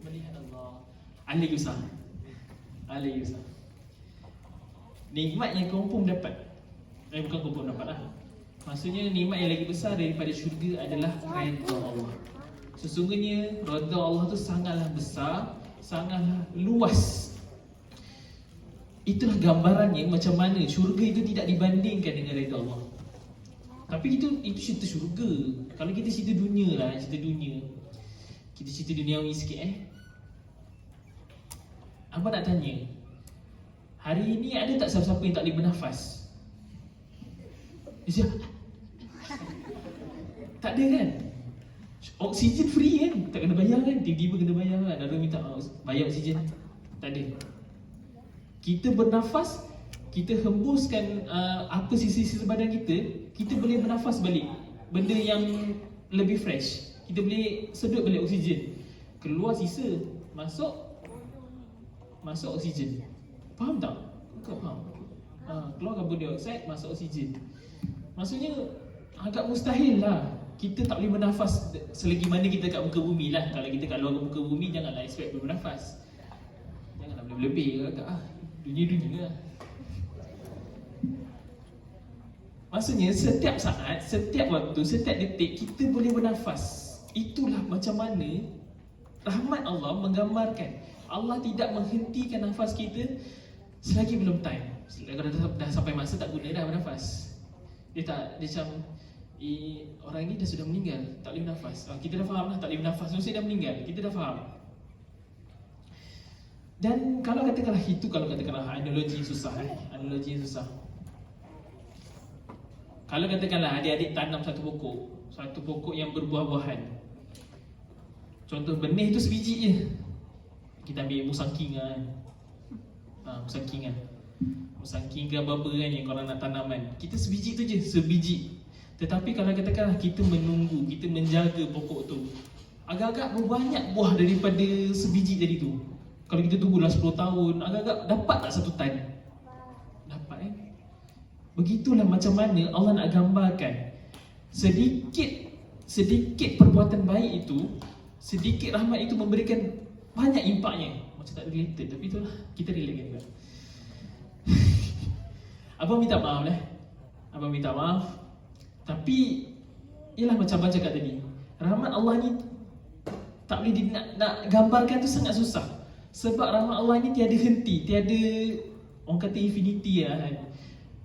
Melihat Allah. Alih Yusah. Nikmat yang confirm dapat. Bukan confirm dapat lah. Maksudnya nikmat yang lagi besar daripada syurga adalah redha Allah. Sesungguhnya redha Allah tu sangatlah besar, sangatlah luas. Itulah gambarannya macam mana syurga itu tidak dibandingkan dengan redha Allah. Tapi itu cerita syurga. Kalau kita cerita dunia lah, kita cerita duniawi sikit Abang nak tanya, hari ini ada tak siapa-siapa yang tak boleh bernafas? Tak ada kan? Oksigen free kan? Tak kena bayar kan? Tiba-tiba kena bayar kan? Ada minta bayar oksigen? Tak ada. Kita bernafas, kita hembuskan apa sisi-sisi badan kita boleh bernafas balik. Benda yang lebih fresh. Kita boleh sedut balik oksigen. Keluar sisa, masuk oksigen. Faham tak? Kau faham? Keluar karbon dioksida, masuk oksigen. Maksudnya agak mustahil lah kita tak boleh bernafas selagi mana kita kat muka bumi lah. Kalau kita kat luar muka bumi, janganlah expect boleh bernafas. Janganlah lebih-lebih agak dunia-dunia lah. Maksudnya setiap saat, setiap waktu, setiap detik kita boleh bernafas. Itulah macam mana rahmat Allah menggambarkan. Allah tidak menghentikan nafas kita selagi belum time. Kalau dah sampai masa tak guna dah bernafas. Dia macam orang ini dah sudah meninggal, tak boleh bernafas. Kita dah faham lah, tak boleh bernafas, maksudnya dah meninggal. Kita dah faham. Dan kalau katakanlah analogi yang susah. Kalau katakanlah adik-adik tanam satu pokok yang berbuah-buahan. Contoh benih tu sebiji je. Kita ambil musangking kan. Musangking ke apa-apa kan yang korang nak tanam kan. Kita sebiji tu je, sebiji. Tetapi kalau katakanlah kita menunggu, kita menjaga pokok tu, agak-agak berbanyak buah daripada sebiji tadi tu. Kalau kita tunggulah 10 tahun, agak-agak dapat tak 1 tan? Dapat kan? Begitulah macam mana Allah nak gambarkan sedikit perbuatan baik itu, sedikit rahmat itu memberikan banyak impaknya. Macam tak related, tapi itulah kita relatekan juga. Abang minta maaf. Tapi ialah macam abang cakap tadi, rahmat Allah ni tak boleh nak gambarkan tu sangat susah. Sebab rahmat Allah ni tiada henti, tiada orang kata infinity lah kan.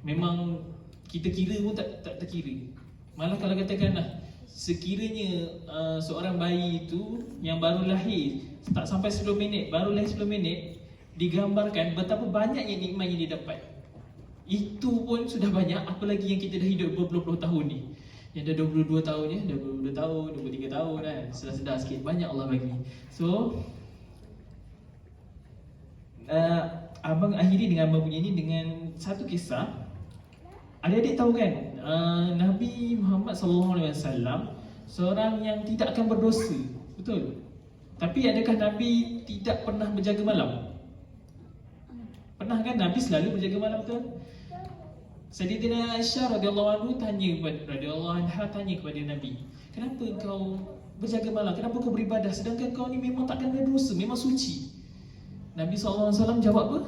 Memang kita kira pun tak terkira. Malah kalau katakanlah sekiranya seorang bayi itu yang baru lahir, tak sampai 10 minit, baru lahir 10 minit, digambarkan betapa banyak yang nikmat yang dia dapat. Itu pun sudah banyak, apalagi yang kita dah hidup berpuluh-puluh tahun ni. Yang dah 22 tahun ya, dah 22 tahun, 23 tahun kan. Sedar-sedar sikit, banyak Allah bagi. So abang akhiri dengan abang punya ni dengan satu kisah. Adik-adik tahu kan, Nabi Muhammad SAW seorang yang tidak akan berdosa, betul? Tapi adakah Nabi tidak pernah berjaga malam? Pernah kan Nabi selalu berjaga malam betul? Sayyidina Aisyah radhiyallahu anha tanya kepada Nabi, kenapa kau berjaga malam? Kenapa kau beribadah sedangkan kau ni memang takkan ada dosa, memang suci? Nabi SAW jawab apa?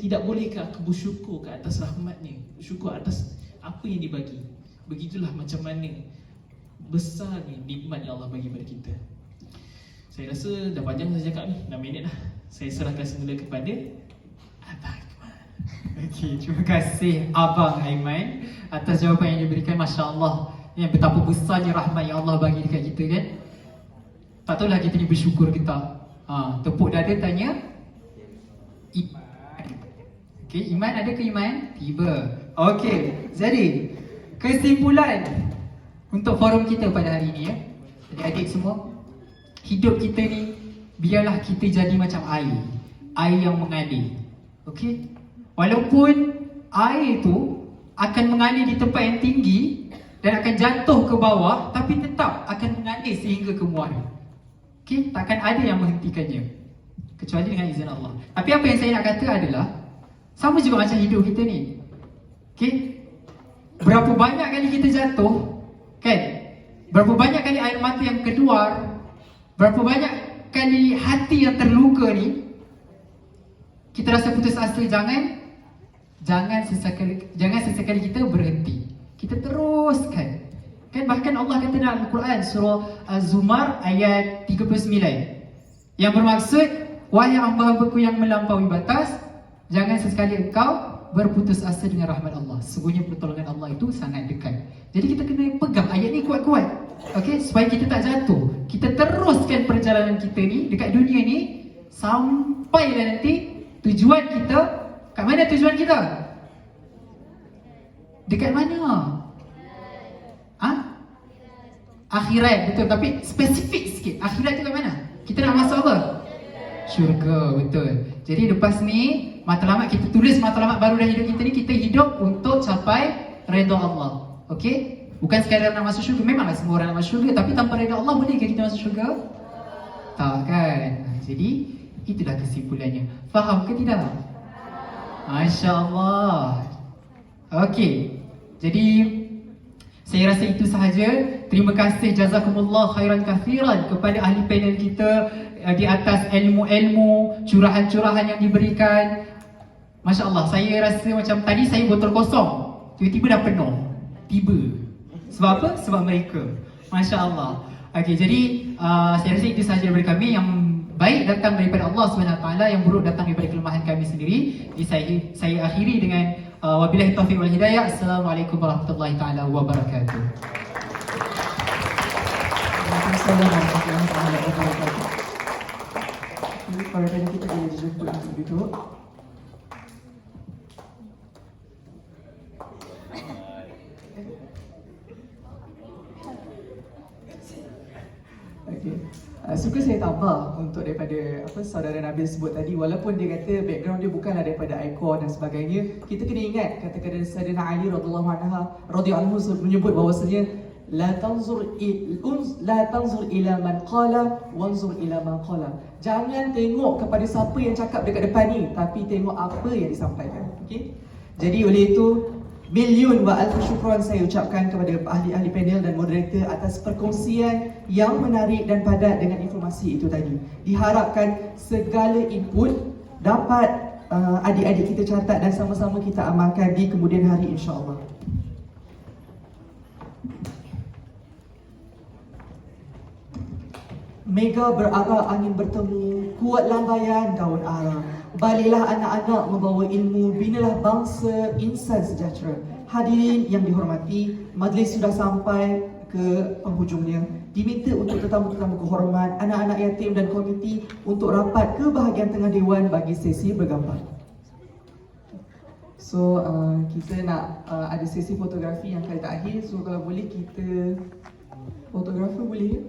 Tidak bolehkah aku bersyukur ke atas rahmatnya, bersyukur atas apa yang dibagi. Begitulah macam mana besar ni nikmat yang Allah bagi pada kita. Saya rasa dah panjang saya cakap ni, 6 minit dah. Saya serahkan semula kepada Abang Aiman. Okey, terima kasih Abang Aiman atas jawapan yang diberikan. Masya Allah, yang betapa besarnya rahmat yang Allah bagi dekat kita kan. Tak tahulah kita ni bersyukur ke tak. Tepuk dada tanya Iman. Okey, Iman ada ke Iman? Tiba. Okey, jadi kesimpulan untuk forum kita pada hari ini ya. Adik-adik semua, hidup kita ni biarlah kita jadi macam air. Air yang mengalir. Okey? Walaupun air tu akan mengalir di tempat yang tinggi dan akan jatuh ke bawah, tapi tetap akan mengalir sehingga ke muara. Okey? Takkan ada yang menghentikannya kecuali dengan izin Allah. Tapi apa yang saya nak kata adalah sama juga macam hidup kita ni. Okey? Berapa banyak kali kita jatuh, kan? Berapa banyak kali air mata yang keluar, berapa banyak kali hati yang terluka ni, kita rasa putus asa. Jangan sesekali kita berhenti. Kita teruskan. Kan bahkan Allah kata dalam Al-Quran surah Az-Zumar ayat 39 yang bermaksud, wahai hamba-hambaku yang melampaui batas, jangan sesekali engkau berputus asa dengan rahmat Allah. Sesungguhnya pertolongan Allah itu sangat dekat. Jadi kita kena pegang ayat ni kuat-kuat. Okey, supaya kita tak jatuh. Kita teruskan perjalanan kita ni dekat dunia ni sampailah nanti tujuan kita. Kat mana tujuan kita? Dekat mana? Akhirat, betul. Tapi spesifik sikit. Akhirat tu kat mana? Kita nak masuk apa? Syurga, betul. Jadi lepas ni matlamat kita tulis, matlamat baru dalam hidup kita ni, kita hidup untuk capai redha Allah. Okey? Bukan sekadar nak masuk syurga. Memanglah semua orang nak masuk syurga, tapi tanpa redha Allah boleh ke kita masuk syurga? Tak kan? Jadi itulah kesimpulannya. Faham ke tidak? Masya Allah. Okey. Jadi saya rasa itu sahaja. Terima kasih, jazakumullah khairan kathiran kepada ahli panel kita di atas ilmu-ilmu, curahan-curahan yang diberikan. Masya Allah, saya rasa macam tadi saya botol kosong, tiba-tiba dah penuh. Tiba. Sebab apa? Sebab mereka. Masya Allah. Okey, jadi saya rasa itu sahaja daripada kami. Yang baik datang daripada Allah SWT, yang buruk datang daripada kelemahan kami sendiri. Jadi saya akhiri dengan wabillahi taufiq wal hidayah. Assalamualaikum warahmatullahi taala wabarakatuh. Waalaikumsalam warahmatullahi wabarakatuh. Jadi para panel kita boleh dijemput untuk duduk. Okay. Suka saya tambah untuk daripada apa saudara Nabil sebut tadi, walaupun dia kata background dia bukanlah daripada ICOR dan sebagainya, kita kena ingat kata-kata Sayyidina Ali radhiyallahu anhu menyebut bahawasanya la tanzur ila man qala wanzur ila man qala. Jangan tengok kepada siapa yang cakap dekat depan ni, tapi tengok apa yang disampaikan. Okey? Jadi oleh itu Million wa alfu syukran saya ucapkan kepada ahli-ahli panel dan moderator atas perkongsian yang menarik dan padat dengan informasi itu tadi. Diharapkan segala input dapat adik-adik kita catat dan sama-sama kita amalkan di kemudian hari, insya-Allah. Mega berarah angin bertemu, kuat lambaian daun ara. Baliklah anak-anak membawa ilmu, binalah bangsa insan sejahtera. Hadirin yang dihormati, majlis sudah sampai ke penghujungnya. Diminta untuk tetamu-tetamu kehormat, anak-anak yatim dan komiti untuk rapat ke bahagian tengah dewan bagi sesi bergambar. So kita nak ada sesi fotografi yang kali terakhir. So kalau boleh kita fotografer boleh ya?